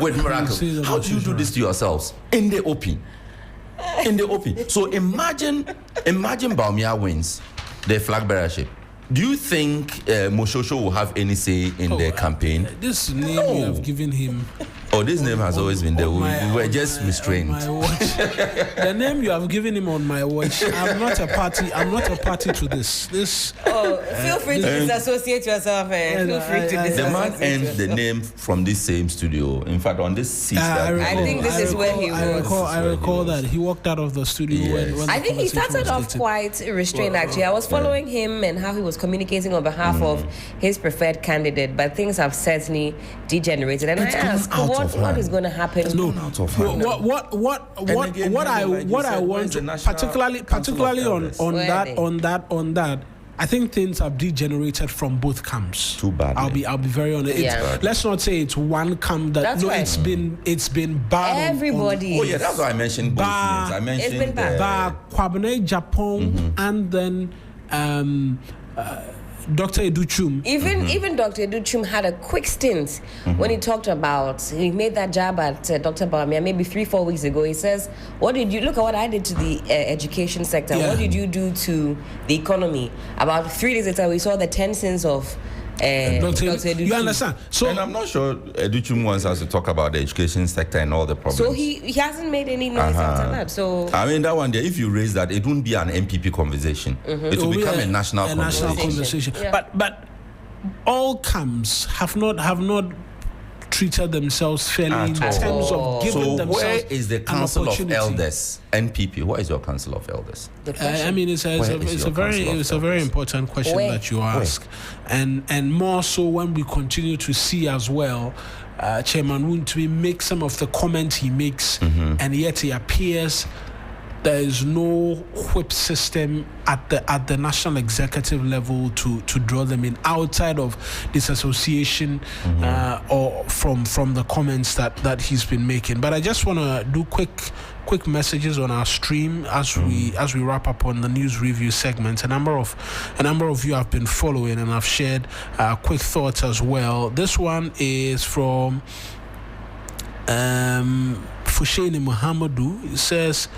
With Miracle. How do you do this to yourselves? In the open. So imagine Bawumia wins the flag bearership. Do you think Moshosho will have any say in the campaign? This name you have given him. Oh, this name has always been there. We were just restrained. The name you have given him on my watch. I'm not a party to this. Feel free to disassociate yourself. Feel free to disassociate. The man earned the name from this same studio. In fact, on this seat. I think this is where he was. I recall that he walked out of the studio. Yes. When I think he started off quite restrained. Actually, I was following him and how he was communicating on behalf of his preferred candidate, but things have certainly degenerated. And I asked, what is going to happen? No, what I want, particularly on that. I think things have degenerated from both camps. Too bad. I'll be very honest. Let's not say it's one camp that. It's been bad. Everybody. Oh yeah, that's why I mentioned both names. I mentioned it's been bad. Kwabena Japan and then Dr. Educhum. Even Dr. Educhum had a quick stint when he talked about, he made that jab at Dr. Bawumia maybe 3-4 weeks ago. He says, look at what I did to the education sector. Yeah. What did you do to the economy? About 3 days later, we saw the 10 cents of Dr. Educhum. You understand? So, and I'm not sure Educhum wants us to talk about the education sector and all the problems. So he hasn't made any noise after that. So I mean, that one there, if you raise that, it won't be an MPP conversation. It will become a national conversation. Yeah. But all camps have not treated themselves fairly in terms of giving themselves. So where is the Council of Elders? NPP. What is your Council of Elders? I mean, it's a very important question that you ask, and more so when we continue to see as well. Chairman Wuntumi make some of the comments he makes, and yet he appears there is no whip system at the national executive level to draw them in outside of this association or from the comments that he's been making. But I just want to do quick messages on our stream as we wrap up on the news review segment. A number of you have been following and have shared quick thoughts as well. This one is from Fusheni Muhammadu. It says,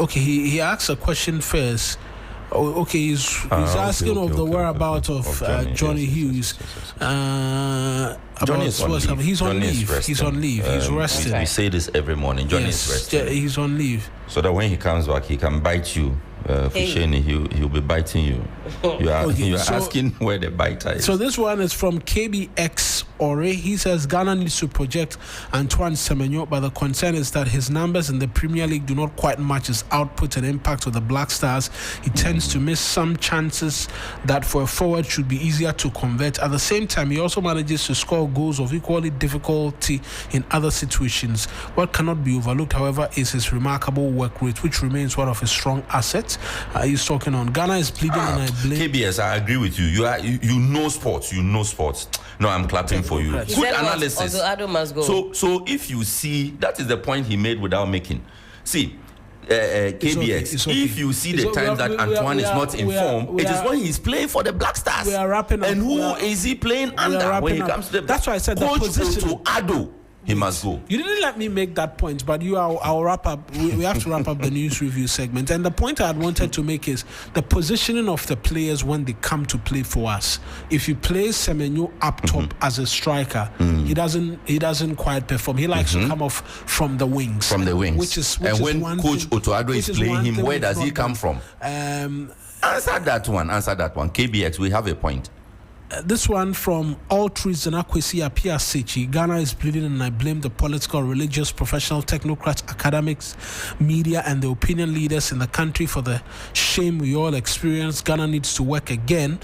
he asks a question first. He's asking of the whereabouts of Johnny Hughes. He's on leave. He's resting. We say this every morning. Johnny is resting. He's on leave. So that when he comes back, he can bite you. Fusheni, he'll be biting you. You are asking where the biter is. So this one is from KBX Ore. He says Ghana needs to project Antoine Semenyo, but the concern is that his numbers in the Premier League do not quite match his output and impact with the Black Stars. He tends to miss some chances that for a forward should be easier to convert. At the same time, he also manages to score goals of equally difficulty in other situations. What cannot be overlooked, however, is his remarkable work rate, which remains one of his strong assets. He's talking on Ghana is bleeding, and I blame. KBS, I agree with you. You know sports. No, I'm clapping for you. Good analysis. Must go. So if you see, that is the point he made without making. See, KBX. It's okay. If you see the time that Antoine is not informed, it is when he's playing for the Black Stars. We are wrapping up. And who is he playing under when he comes to the? That's why I said Coach the position. To Ado. He must go. You didn't let me make that point, but I'll wrap up. We have to wrap up the news review segment. And the point I had wanted to make is the positioning of the players when they come to play for us. If you play Semenyo up top as a striker, he doesn't quite perform. He likes to come off from the wings. Which is when one Coach thing, Otoado is playing him, where does he come from? Answer that one. KBX, we have a point. This one from Altruism Helen Appiah-Ampofo. Ghana is bleeding, and I blame the political, religious, professional, technocrats, academics, media, and the opinion leaders in the country for the shame we all experience. Ghana needs to work again.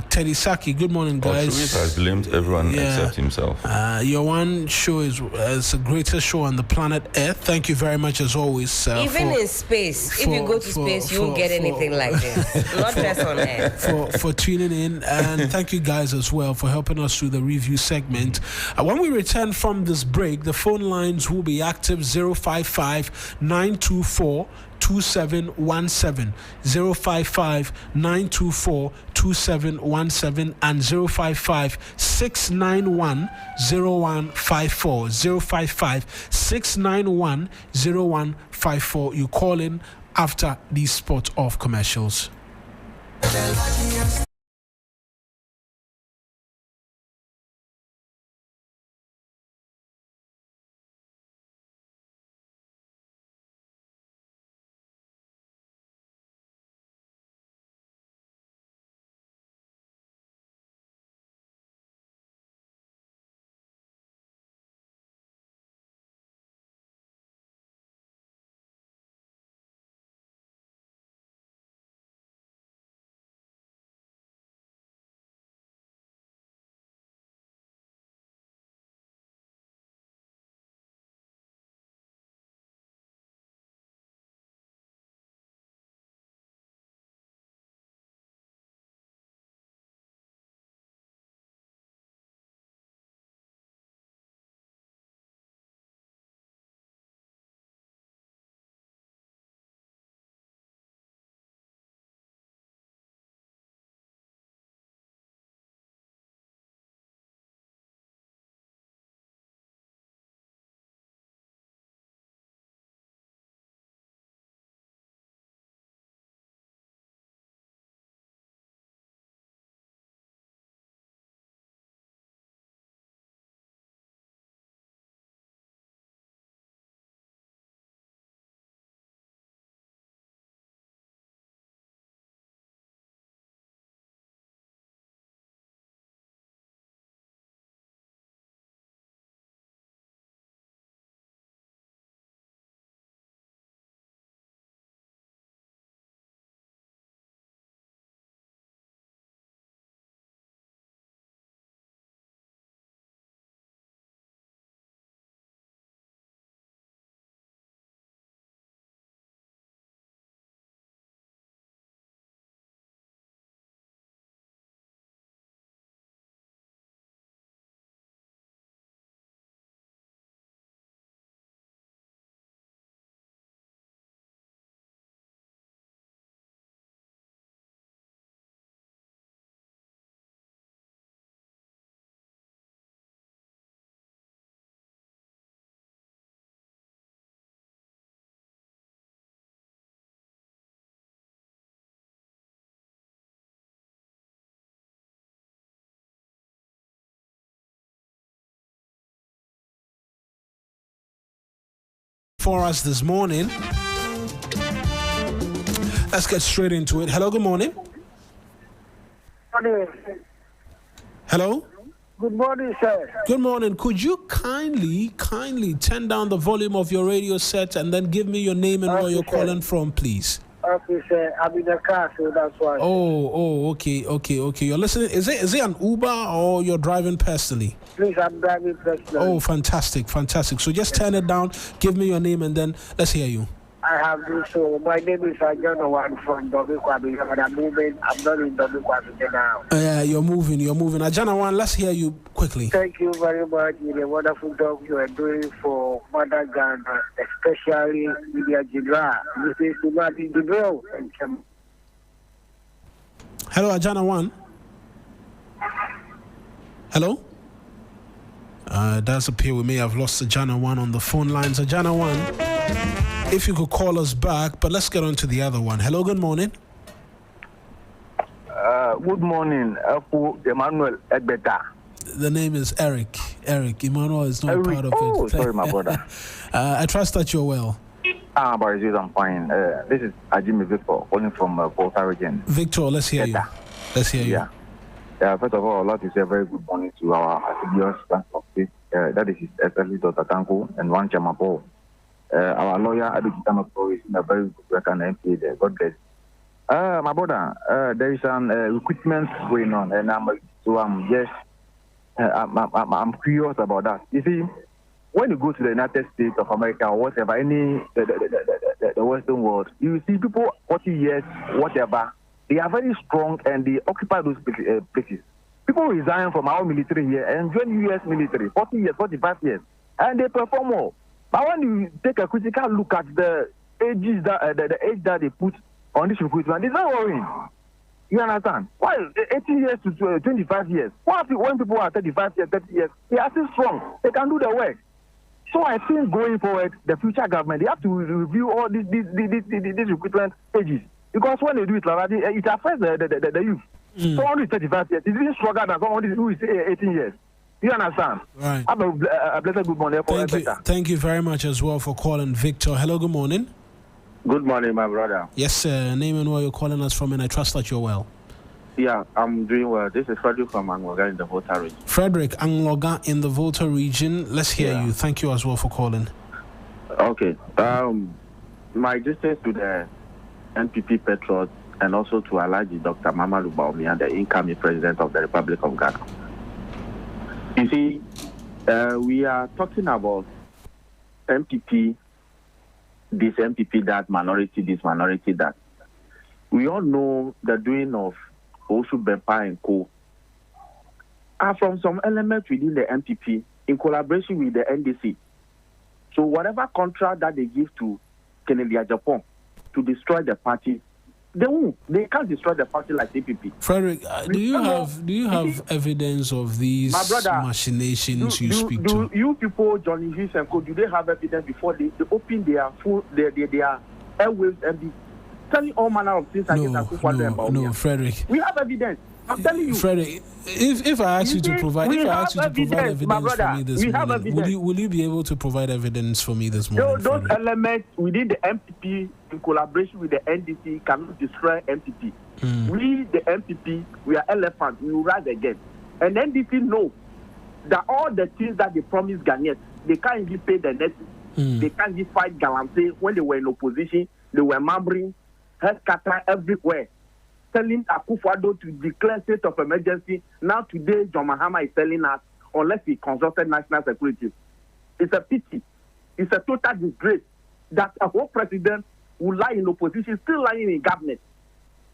Teddy Saki, good morning, guys. Altruism has blamed everyone except himself. Your one show is the greatest show on the planet Earth. Thank you very much, as always. Even in space, if you go to space, you won't get anything like this. Not just on Earth. For tuning in, and thank you guys as well for helping us through the review segment. When we return from this break, the phone lines will be active. 055-924-2717, 055-924-2717, and 055-691-0154, 055-691-0154. You call in after these spot of commercials. For us this morning, let's get straight into it. Hello, good morning. Morning. Hello. Good morning, sir. Good morning. Could you kindly turn down the volume of your radio set and then give me your name and where you're calling from, please? Okay, sir. I'm in the car, so that's why. Okay. You're listening. Is it an Uber or you're driving personally? Please, I'm driving personally. Oh, fantastic. So just turn it down. Give me your name and then let's hear you. I have this. So my name is Ajana from Dobikwabi, but I'm moving. I'm not in Dobikwabi now. You're moving. Ajana One, let's hear you quickly. Thank you very much for the wonderful job you are doing for Mother Ghana, especially Media Jibra. This is Umadi Jibril. Hello, Ajana One. Hello? It does appear we may have lost Ajana One on the phone lines. Ajana One, if you could call us back, but let's get on to the other one. Hello, good morning. Good morning, Emmanuel Egbeta. The name is Eric. Emmanuel is not part of it. Oh, sorry, my brother. I trust that you're well. But I'm fine. This is Ajimi Victor, calling from Volta region. Victor, let's hear you. Let's hear you. Yeah. First of all, I'd like to say a very good morning to our assiduous state. That is especially Dr. Tanko and one Chamapo. Our lawyer, Adiki Tamako, is in a very good work and MP there. God bless. My brother, there is an recruitment going on, and I'm curious about that. You see, when you go to the United States of America or whatever, the Western world, you see people 40 years, whatever, they are very strong and they occupy those places. People resign from our military here and join U.S. military, 40 years, 45 years, and they perform well. But when you take a critical look at the ages the age that they put on this recruitment, it's not worrying. You understand? Why 18 years to 25 years? When people are 35 years, 30 years, they are still strong. They can do the work. So I think going forward, the future government, they have to review all these recruitment ages. Because when they do it, it affects the youth. Someone who is 35 years is even stronger than someone who is 18 years. You understand? Right. Have a blessed good morning. Thank you very much as well for calling, Victor. Hello, good morning. Good morning, my brother. Yes, sir. Name and where you're calling us from, and I trust that you're well. Yeah, I'm doing well. This is Frederick from Angloga in the Volta region. Frederick, Angloga in the Volta region. Let's hear you. Thank you as well for calling. Okay. My distance to the NPP Patriots and also to Alhaji Dr. Mamadou Bawumia, the incoming president of the Republic of Ghana. You see, we are talking about MPP, this MPP, that minority, this minority, that. We all know the doing of Oshu Bempa and Co. are from some elements within the MPP in collaboration with the NDC. So whatever contract that they give to Kennedy Japan to destroy the party, they won't. They can't destroy the party like CPP. Frederick, do you have evidence of these machinations you speak to? Do you people, Johnny Hughes and Co, do they have evidence before they open their airwaves and be telling all manner of things against Akufo-Addo? No, Frederick. We have evidence. I'm telling you. Frederick, if I ask you to provide evidence for me this morning, will you be able to provide evidence for me this morning? Those elements within the MPP in collaboration with the NDC cannot destroy MPP. We, the MPP, we are elephants. We will rise again. And NDC know that all the things that they promised Ghanaians, they can't even pay the net. They can't even fight Galante when they were in opposition. They were murmuring, headquarters everywhere, telling Akufo-Addo to declare state of emergency. Now today, John Mahama is telling us, unless he consulted national security. It's a pity. It's a total disgrace that a whole president will lie in opposition, still lying in government,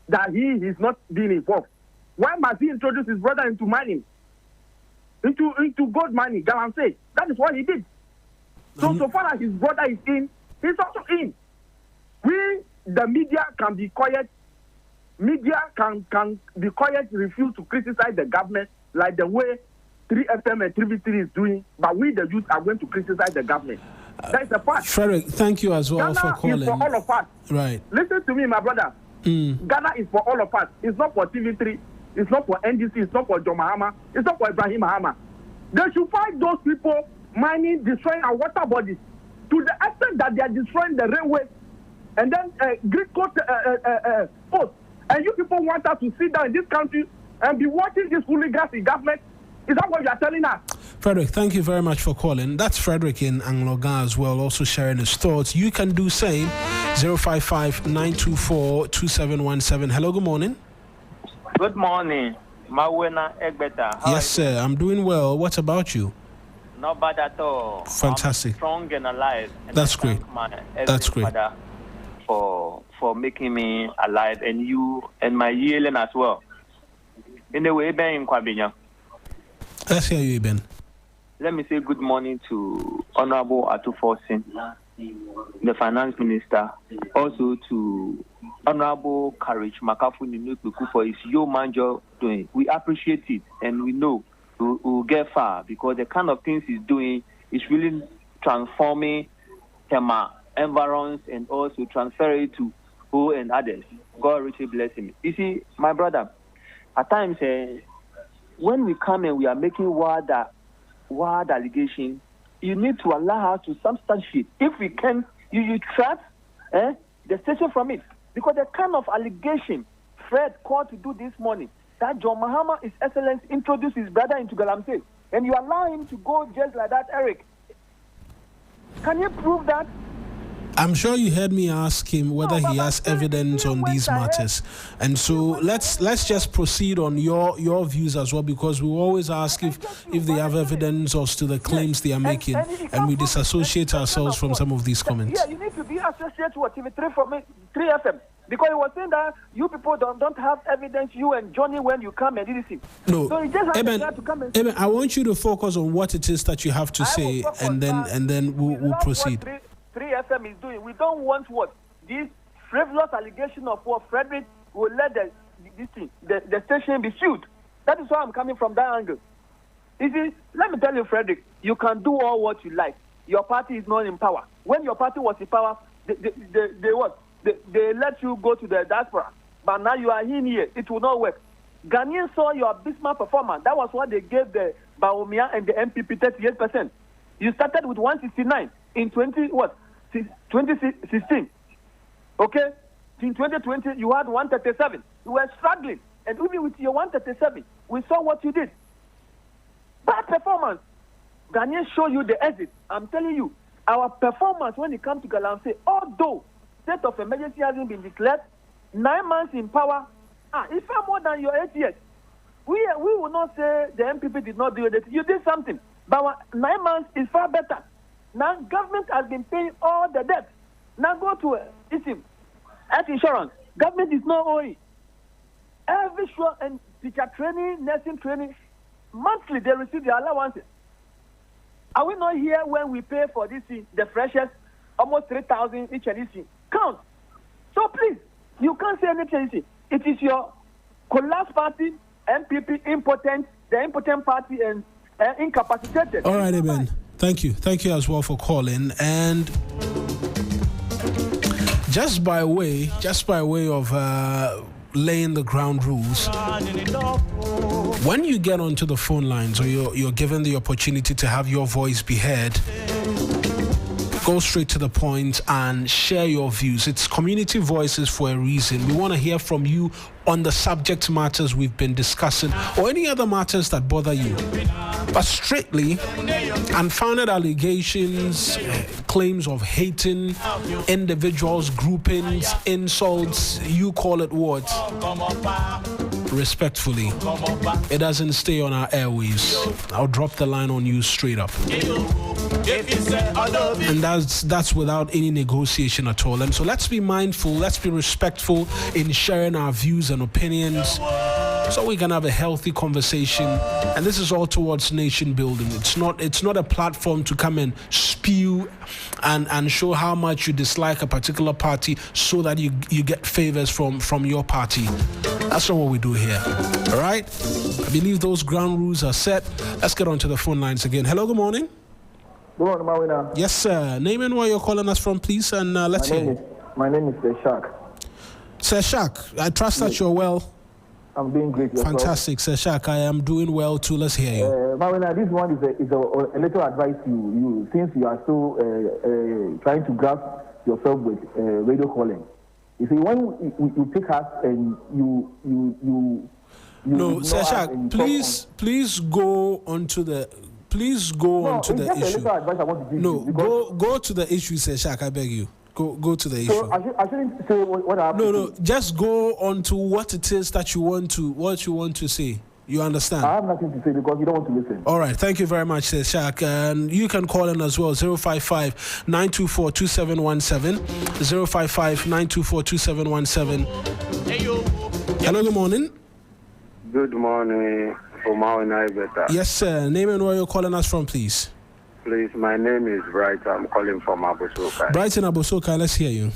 that he is not being involved. Why must he introduce his brother into mining? Into gold mining, Galante? That is what he did. So far as his brother is in, he's also in. We, the media, can be quiet. Media can be quiet, refuse to criticize the government like the way 3FM and 3V3 is doing, but we, the youth, are going to criticize the government. That is the fact. Frederick, thank you as well for calling. Ghana is for all of us. Right. Listen to me, my brother. Ghana is for all of us. It's not for TV3. It's not for NDC. It's not for John Mahama. It's not for Ibrahim Mahama. They should fight those people mining, destroying our water bodies to the extent that they are destroying the railways and then Greek coast posts. And you people want us to sit down in this country and be watching this hooligans in government? Is that what you are telling us? Frederick, thank you very much for calling. That's Frederick in Angloga as well, also sharing his thoughts. You can do same. 055-924-2717. Hello, good morning. Good morning. Mawuena and Sixtus. Yes, sir. I'm doing well. What about you? Not bad at all. Fantastic. I'm strong and alive. And that's great. That's great. For making me alive, and you and my healing as well. Anyway, Ben Kwabinya. Let's hear you, Ben. Let me say good morning to Honorable Atufosin, the Finance Minister, also to Honorable Courage Makafu Ninukuku for his yeoman job doing. We appreciate it, and we know we'll get far because the kind of things he's doing is really transforming Tema environs and also transfer it to who and others. God richly bless him. You see, my brother, at times when we come and we are making wild allegation, you need to allow us to substantiate. If we can, you trap the station from it. Because the kind of allegation Fred called to do this morning, that John Mahama, His Excellency, introduced his brother into Galamsey, and you allow him to go just like that, Eric. Can you prove that? I'm sure you heard me ask him whether he has evidence on these matters, and so let's just proceed on your views as well, because we always ask if they have evidence as to the claims they are making, and we disassociate ourselves from some of these comments. Yeah, you need to be associated with TV3 from 3 FM. Because he was saying that you people don't have evidence, you and Johnny, when you come and do this. No, so he just has to come and Eben, I want you to focus on what it is that you have to say, and then we'll proceed. What 3 FM is doing. We don't want what this frivolous allegation of what Frederick will let the station be sued. That is why I'm coming from that angle. You see, let me tell you, Frederick, you can do all what you like. Your party is not in power. When your party was in power, they what? They let you go to the diaspora, but now you are in here. It will not work. Ghanaians saw your abysmal performance. That was what they gave the Mawuena and the MPP 38%. You started with 169 in 2016. Okay? In 2020, you had 137. You were struggling. And even with your 137, we saw what you did. Bad performance. Ghanaians show you the exit. I'm telling you, our performance when it comes to Galamsey, although state of emergency hasn't been declared, 9 months in power, it's far more than your 8 years. We will not say the MPP did not do it. You did something. But 9 months is far better. Now, government has been paying all the debt. Now go to health insurance. Government is not owing. Every sure and teacher training, nursing training, monthly they receive their allowances. Are we not here when we pay for this thing, the freshest, almost 3,000 each and each? Count. So please, you can't say anything. It is your collapsed party, MPP, the impotent party, and incapacitated. All right, Eben. Thank you as well for calling. And just by way of laying the ground rules, when you get onto the phone lines or you're given the opportunity to have your voice be heard, go straight to the point and share your views. It's community voices for a reason. We want to hear from you on the subject matters we've been discussing or any other matters that bother you. But strictly unfounded allegations, claims of hating individuals, groupings, insults, you call it what? Respectfully, it doesn't stay on our airwaves. I'll drop the line on you straight up. And that's without any negotiation at all. And so let's be mindful, let's be respectful in sharing our views and opinions so we can have a healthy conversation. And this is all towards nation building. It's not a platform to come and spew and show how much you dislike a particular party so that you get favors from your party. That's not what we do here. All right? I believe those ground rules are set. Let's get on to the phone lines again. Hello, good morning. Good morning, Mawuena. Yes, sir. Name and where you're calling us from, please, and let's hear you. My name is Shak. Sir Shak, I trust that you're well. I'm doing great. Fantastic, Sir Shak. I am doing well too. Let's hear you. Mawuena, this one is a little advice to you, since you are still trying to grasp yourself with radio calling. You see, when you pick us and you no, Sir Shak, please go on to the issue. Go to the issue, Sir Shak. I beg you. Go to the issue. So I shouldn't say what I have to say. No. Just go on to what it is that you want to say. You understand? I have nothing to say because you don't want to listen. All right. Thank you very much, Sir Shak. And you can call in as well, 055-924-2717, 055-924-2717. Hello, good morning. Good morning, Mawuena. Yes, sir. Name and where you're calling us from, please. Please, my name is Bright. I'm calling from Abosokai. Bright in Abosokai, let's hear you.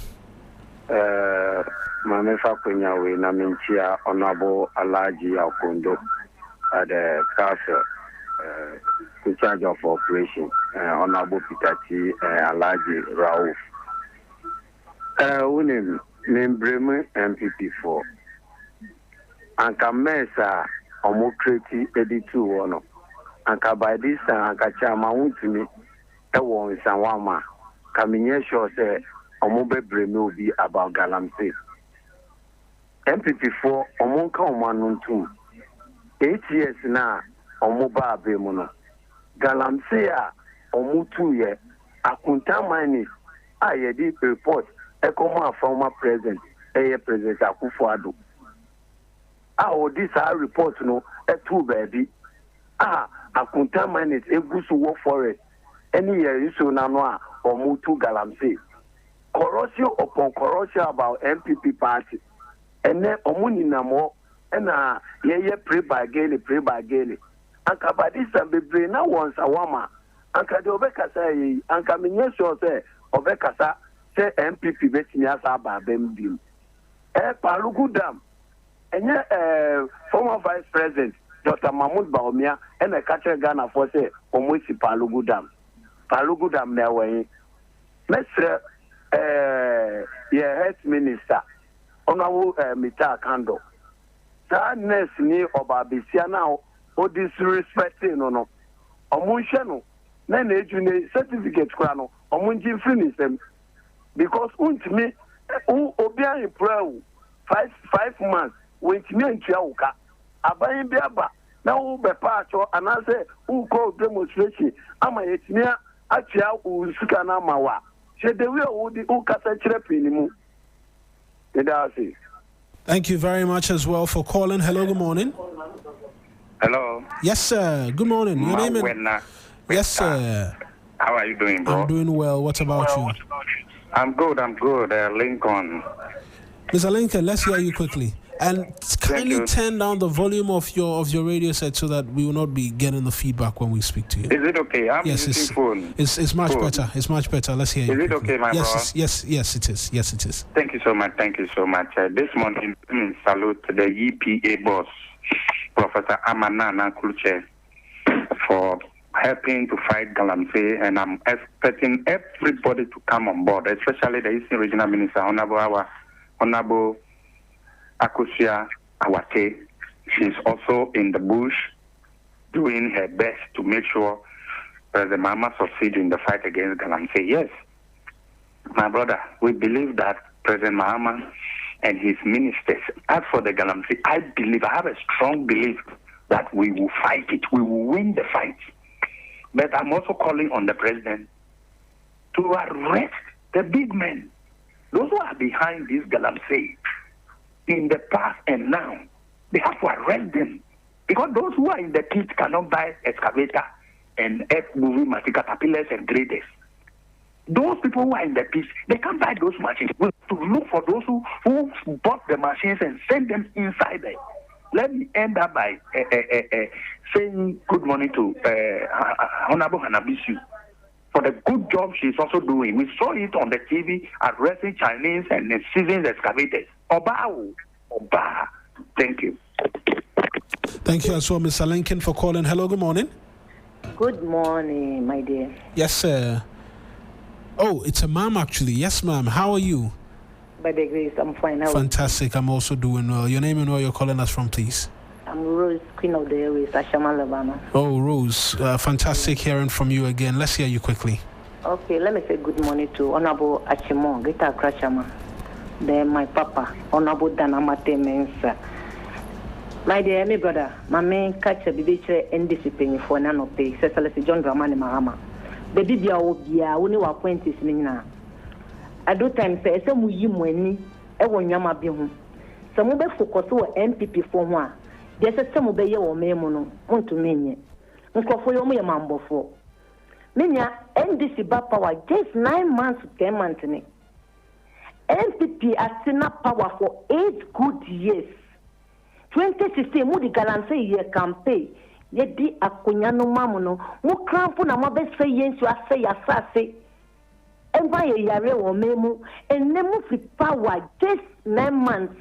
Mamefa Kunyawe Naminchia Honorable Alaji Akondo at the castle in charge of operation, Honorable Pitati Alaji Rauf. Unim Membreme MPP4. Anka Mesa Omokreti Editu Wono. Anka by this time Anka Chama Untimi Ewo Sanwama. Kaminye sure say Omobe Breme will be about Galamsey. MPP4 Omonka Omanuntum 8 years na omuba abemuno galamsey a omutu ye akunta mine a ye di report ekomo former president president Akufo-Addo odi sa report no etu baby akunta mine egusu wo forest any year so na no a omutu galamsey corruption upon corruption about MPP party and then omuninamo na ye pray by gale anka badisa bebre na once a wama anka de obekasa yi anka menye sure say obekasa say MPP betimi asa ba bem dim Palugu Dam enye former vice president Dr. Mahmoud Bawumia and a catcher Ghana for say omosi Palugu Dam na we mesre health minister onawo Mita Kando sadness ni obabisia now o disrespecting no omunhwe no na ejune certificate kura no omunji finisem because untimi obi an pro 5 months wentimi antua uka aban bi aba na wo be paacho anase wo call demonstration ama yetimi atua usuka na mawa shedewe wo di ukasa kire pinimu edasi. Thank you very much as well for calling. Hello, good morning. Hello. Yes, sir. Good morning. Your name is... Mawuena. Yes, sir. How are you doing, bro? I'm doing well. What about you? I'm good. Lincoln. Mr. Lincoln, let's hear you quickly. And kindly turn down the volume of your radio set so that we will not be getting the feedback when we speak to you. Is it okay? I'm using phone. It's much better. It's much better. Let's hear you. Is it okay, my brother? Yes, it is. Yes, it is. Thank you so much. This morning, salute the EPA boss, Professor Amanana Kulche, for helping to fight Galamsey, and I'm expecting everybody to come on board, especially the Eastern Regional Minister, Honorable Akusia Awate. She's also in the bush doing her best to make sure President Mahama succeeds in the fight against Galamsey. Yes, my brother, we believe that President Mahama and his ministers, as for the Galamsey, I have a strong belief that we will fight it. We will win the fight. But I'm also calling on the president to arrest the big men, those who are behind this Galamsey. In the past and now, they have to arrest them. Because those who are in the pit cannot buy excavator and earth-moving machine, caterpillars and graders. Those people who are in the pit, they can't buy those machines. We have to look for those who bought the machines and send them inside there. Let me end up by saying good morning to Honorable Hanabisu for the good job she's also doing. We saw it on the TV, arresting Chinese and seizing excavators. Oba. Thank you. Thank you as well, Mr. Lincoln, for calling. Hello, good morning. Good morning, my dear. Yes, sir. Oh, it's a ma'am, actually. Yes, ma'am. How are you? By the grace, I'm fine. Fantastic. I'm also doing well. Your name and where you're calling us from, please. I'm Rose, Queen of the Airways, Ashama, Alabama. Oh, Rose. Fantastic hearing from you again. Let's hear you quickly. Okay, let me say good morning to Honorable Achimon, Gita Krachama. Then my papa, Honorable Danamate Mensa. My dear, my brother, my main catcher, Bibiche, and discipline for none of pay, Cecily John Dramani Mahama. The Bibia will be a only apprentice Nina. At that time, say, some we mweni, a one yama be home. Some will be focused on MPP for one. There's a some obey your memono, want to mean ye. Uncle for your mambo for. Minya, NDC power just 9 months to 10 months. MPP has seen power for 8 good years. 2016, Moody Galamsey year campaign. Ye di akunyano mamuno. Mo crampo na mabe say yensu ase yasase. Emba ye yare wo memu. And nemu fi power just 9 months.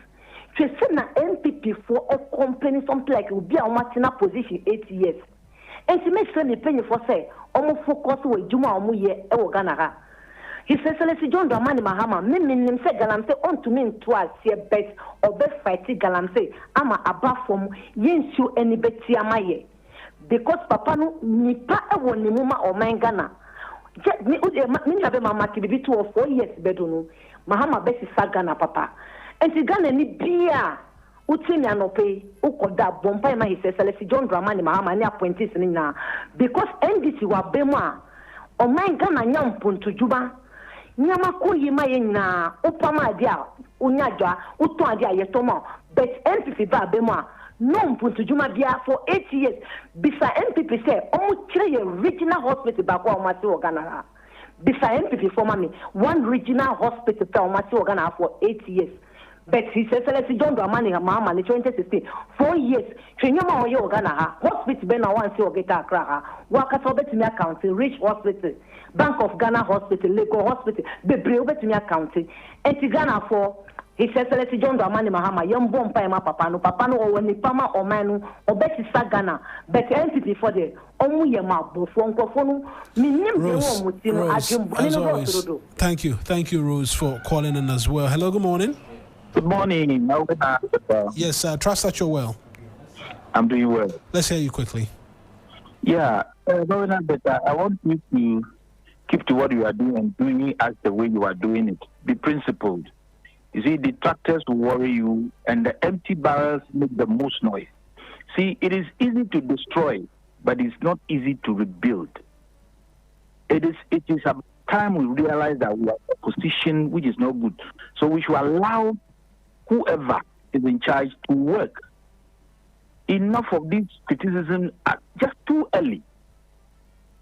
Chese na MPP for a company something like will be a matina position 8 years. And she makes the penny for say, almost focus with Juma Omu ye ewo Ghana. He says, John Dramani Mahama, Mim say Galamsey on to me twice, ye best or best fighting Galamsey. Ama above from yensu any beti amaye. Because Papa no nipa ewo ni muma or my Ghana. Me have mama kibi 2 or 4 years bedunu. Mahama besi sa Ghana papa. And si Ghana ni bia. Utimi anope ukoda bompa ma His Excellency John Dramani Mahama ni appointees ni na because NDC wa bema o man Ghana nyampuntu juba nyama ko yima yina upama dia unyadwa uto adia yetomo but NPP ba bema no mpuntu juma bia for 8 years bisa NPP say omu kire ye regional hospital ba kwa omati Ghana bisa NPP for me one regional hospital ta omati Ghana for 8 years. But His Excellency John Dramani Mahama in 2016, 4 years. Trenyama oyo Ghana hospital be na one see ogeta Accra ha. Waka so betimi account Rich Hospital, Bank of Ghana Hospital, Lagos Hospital, bebre betimi account. Enti Ghana for His Excellency John Dramani Mahama yembo mpa ema papa no owani pama omanu obeti sa Ghana. But NPP for the omu yema bofo nkofo no minim de wo mutino adwembo ni no do. Thank you Rose for calling in as well. Hello, good morning. Good morning. Yes, trust that you're well. I'm doing well. Let's hear you quickly. Yeah, I want you to keep to what you are doing and doing it as the way you are doing it. Be principled. You see, the tractors will worry you and the empty barrels make the most noise. See, it is easy to destroy, but it's not easy to rebuild. It is a time we realize that we are in a position which is not good. So we should allow whoever is in charge to work. Enough of this criticism just too early.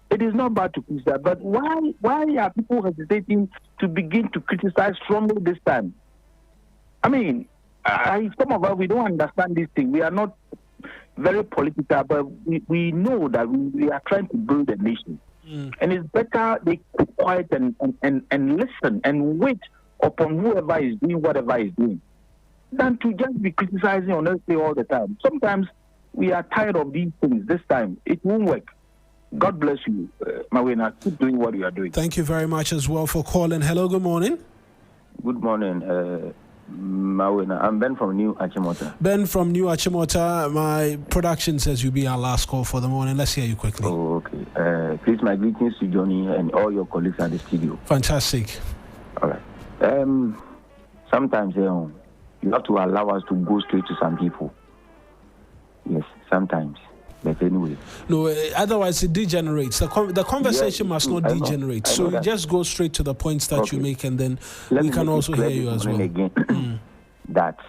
It is not bad to criticize, but why are people hesitating to begin to criticize strongly this time? I mean, some of us, we don't understand this thing. We are not very political, but we know that we are trying to build a nation. And it's better they keep quiet and listen and wait upon whoever is doing whatever is doing than to just be criticizing honestly all the time. Sometimes we are tired of these things. This time, it won't work. God bless you, Mawuena. Keep doing what you are doing. Thank you very much as well for calling. Hello, good morning. Good morning, Mawuena. I'm Ben from New Achimota. Ben from New Achimota. My production says you'll be our last call for the morning. Let's hear you quickly. Oh, okay. Please, my greetings to Johnny and all your colleagues at the studio. Fantastic. All right. Sometimes you have to allow us to go straight to some people. Yes, sometimes. But anyway. No, otherwise it degenerates. The conversation must not degenerate. So you just go straight to the points that you make, and then we can also hear you as well. Again, that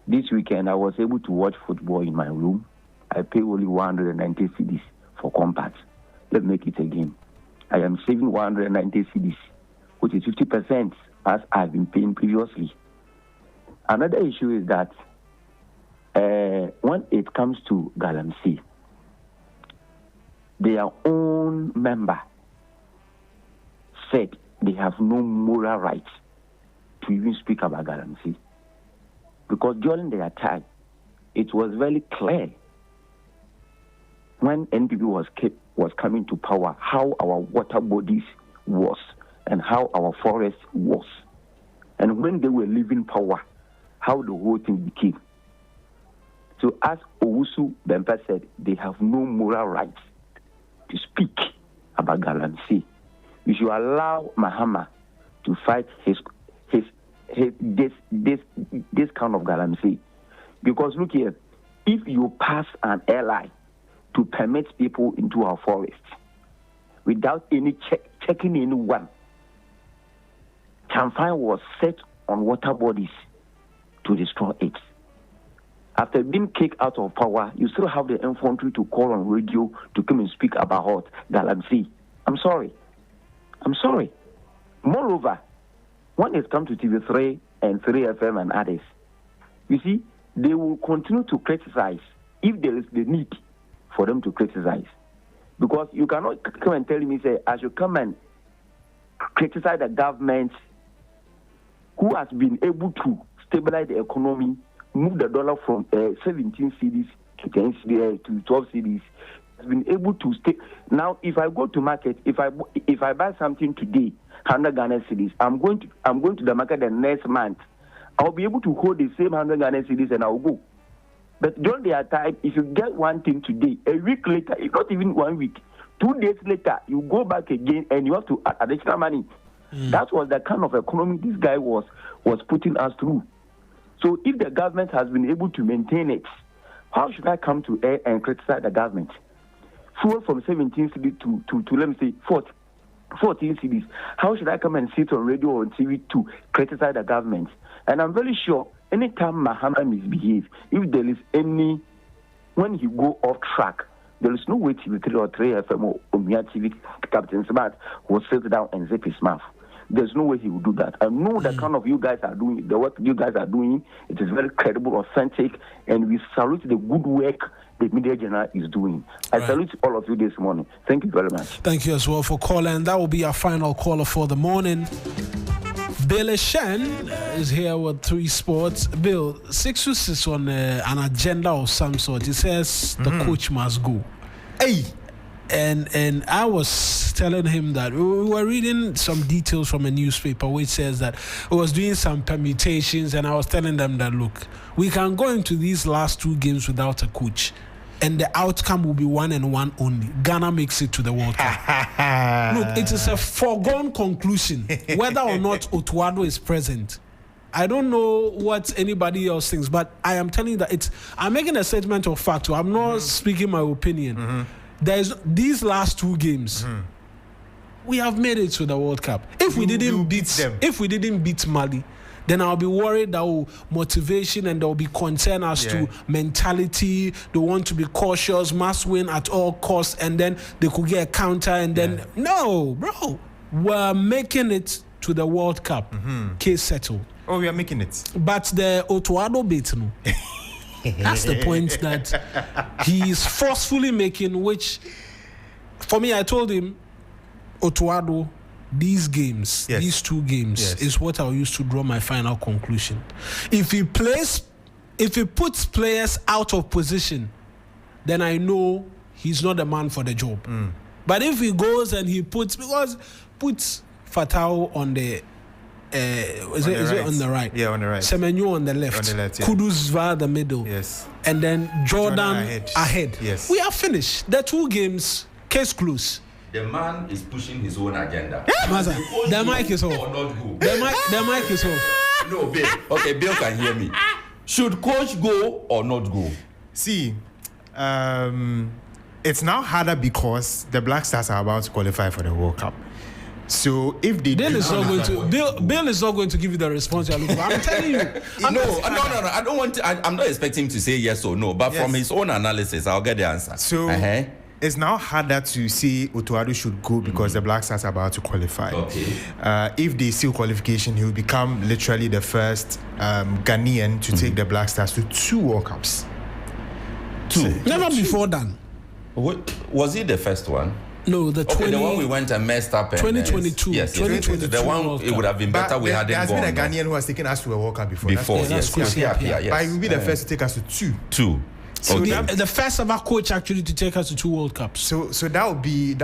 this weekend I was able to watch football in my room. I pay only 190 cedis for compact. Let's make it again. I am saving 190 cedis, which is 50% as I've been paying previously. Another issue is that when it comes to Galamsey, their own member said they have no moral right to even speak about Galamsey. Because during their time, it was very clear when NPP was coming to power how our water bodies was and how our forest was. And when they were leaving power, how the whole thing became. So as Owusu Bempa said, they have no moral right to speak about Galamsey. We should allow Mahama to fight this kind of Galamsey. Because look here, if you pass an airline to permit people into our forest without any checking anyone, Chamfine was set on water bodies to destroy it. After being kicked out of power, you still have the infantry to call on radio to come and speak about Galamsey. I'm sorry. Moreover, when it comes to TV3 and 3FM and others, you see, they will continue to criticize if there is the need for them to criticize. Because you cannot come and tell me, say, I should come and criticize the government who has been able to stabilize the economy, move the dollar from 17 cedis to 10 cedis to 12 cedis, has been able to stay. Now, if I go to market, if I buy something today, 100 Ghana cedis, I'm going to the market the next month. I'll be able to hold the same 100 Ghana cedis and I'll go. But during their time, if you get one thing today, a week later, not even 1 week, 2 days later, you go back again and you have to add additional money. That was the kind of economy this guy was putting us through. So if the government has been able to maintain it, how should I come to air and criticize the government? Fuel from 17 cities to let me say 14 cities. How should I come and sit on radio or on TV to criticize the government? And I'm very sure anytime Mahama misbehaves, if there is any, when he go off track, there is no way TV3 or 3FM or Umia TV Captain Smart will sit down and zip his mouth. There's no way he will do that. I know the kind of you guys are doing, the work you guys are doing, it is very credible, authentic, and we salute the good work the Media General is doing. I salute all of you this morning. Thank you very much. Thank you as well for calling. That will be our final caller for the morning. Bill Shen is here with 3 Sports. Bill, Sixtus is on an agenda of some sort. He says the coach must go. Hey! And I was telling him that we were reading some details from a newspaper which says that it was doing some permutations, and I was telling them that, look, we can go into these last 2 games without a coach, and the outcome will be 1-1 only. Ghana makes it to the World Cup. Look, it is a foregone conclusion whether or not Otuado is present. I don't know what anybody else thinks, but I am telling you that I'm making a statement of fact. I'm not speaking my opinion. There's these last 2 games. We have made it to the World Cup. If we didn't beat them, if we didn't beat Mali, then I'll be worried that motivation and there will be concern as to mentality. They want to be cautious, must win at all costs, and then they could get a counter. And then no, bro, we're making it to the World Cup. Case settled. Oh, we are making it. But the Otuado bit, no. That's the point that he is forcefully making, which, for me, I told him, Otuado, these games, these 2 games, is what I'll use to draw my final conclusion. If he puts players out of position, then I know he's not the man for the job. But if he goes and he puts Fatau on the is it on the right? Yeah, on the right. Semenyo on the left. Kudus via the middle. Yes. And then Jordan ahead. Yes. We are finished. The 2 games, case closed. The man is pushing his own agenda. Maza, the mic is off. The mic is off. No, Bill. Okay, Bill can hear me. Should coach go or not go? See, it's now harder because the Black Stars are about to qualify for the World Cup. So if they Bill is not going to give you the response you're looking for. I'm telling you. No. I don't want to. I'm not expecting him to say yes or no. But from his own analysis, I'll get the answer. So it's now harder to say Otuado should go because the Black Stars are about to qualify. Okay. If they seal qualification, he will become literally the first Ghanaian to take the Black Stars to 2 World Cups. 2. Never before done. Was he the first one? No, the one we went and messed up. 2022. Yes, 2022. The one, it would have been better we hadn't gone. There's been a Ghanaian who has taken us to a World Cup before. Yes. But he will be the first to take us to 2. So the first ever coach actually to take us to 2 World Cups. So that would be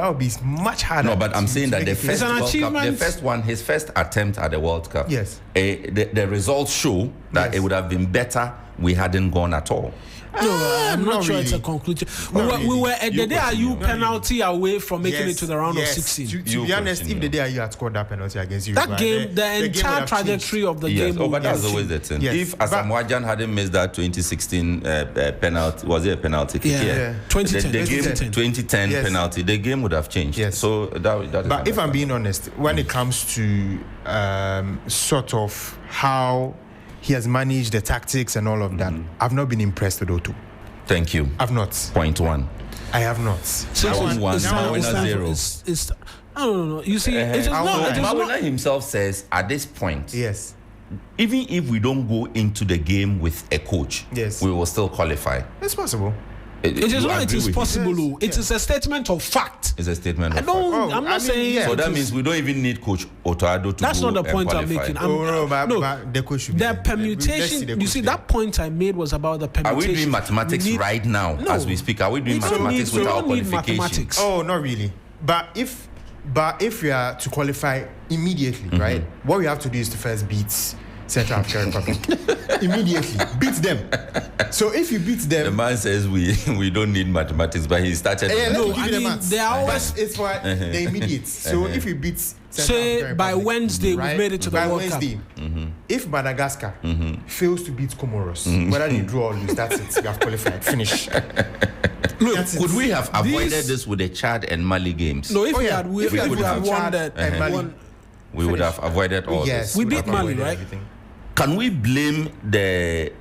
much harder. No, but I'm saying that the first World Cup, the first one, his first attempt at the World Cup. Yes. The results show that it would have been better we hadn't gone at all. No, I'm not sure really. It's a conclusion. We were at the day you penalty away from making it to the round of 16. To be honest, if the day you had scored that penalty against you, that game, the entire trajectory of the game. But that's always the thing. If Asamoah hadn't missed that 2016 penalty, was it a penalty kick? Yeah. 2010 penalty, the game would have changed. Yes. So that but if I'm being honest, when it comes to sort of how he has managed the tactics and all of that, I've not been impressed with Otto. Thank you. I've not. Point 1. I have not. It's no. You see, it is not. Mawuena himself says at this point, yes, even if we don't go into the game with a coach, we will still qualify. It's possible. It is possible. Yes. It is a statement of fact. It's a statement of fact. I'm not saying. So that means we don't even need Coach Otuado to. That's go not the point I'm making. But the coach should be the permutation. You see, that point I made was about the permutation. Are we doing mathematics right now as we speak? Are we doing mathematics with our qualifications? Oh, not really. But if we are to qualify immediately, right? What we have to do is to first beat Central African Republic. Immediately. Beat them. So if you beat them... The man says we don't need mathematics, but he started... they are always... It's for the immediate. So if you beat Central African Republic... By Wednesday, we've made it to the World Cup. By Wednesday. if Madagascar fails to beat Comoros, whether they draw or lose, that's it. We have qualified. Finish. Look, could we have avoided this with the Chad and Mali games? No, if we had won that, we would have avoided all this. We beat Mali, right? Can we blame the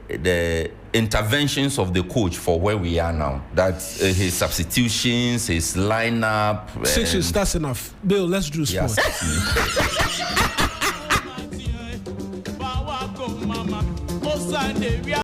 interventions of the coach for where we are now? That his substitutions, his lineup. Sixtus, that's enough. Bill, let's do sports.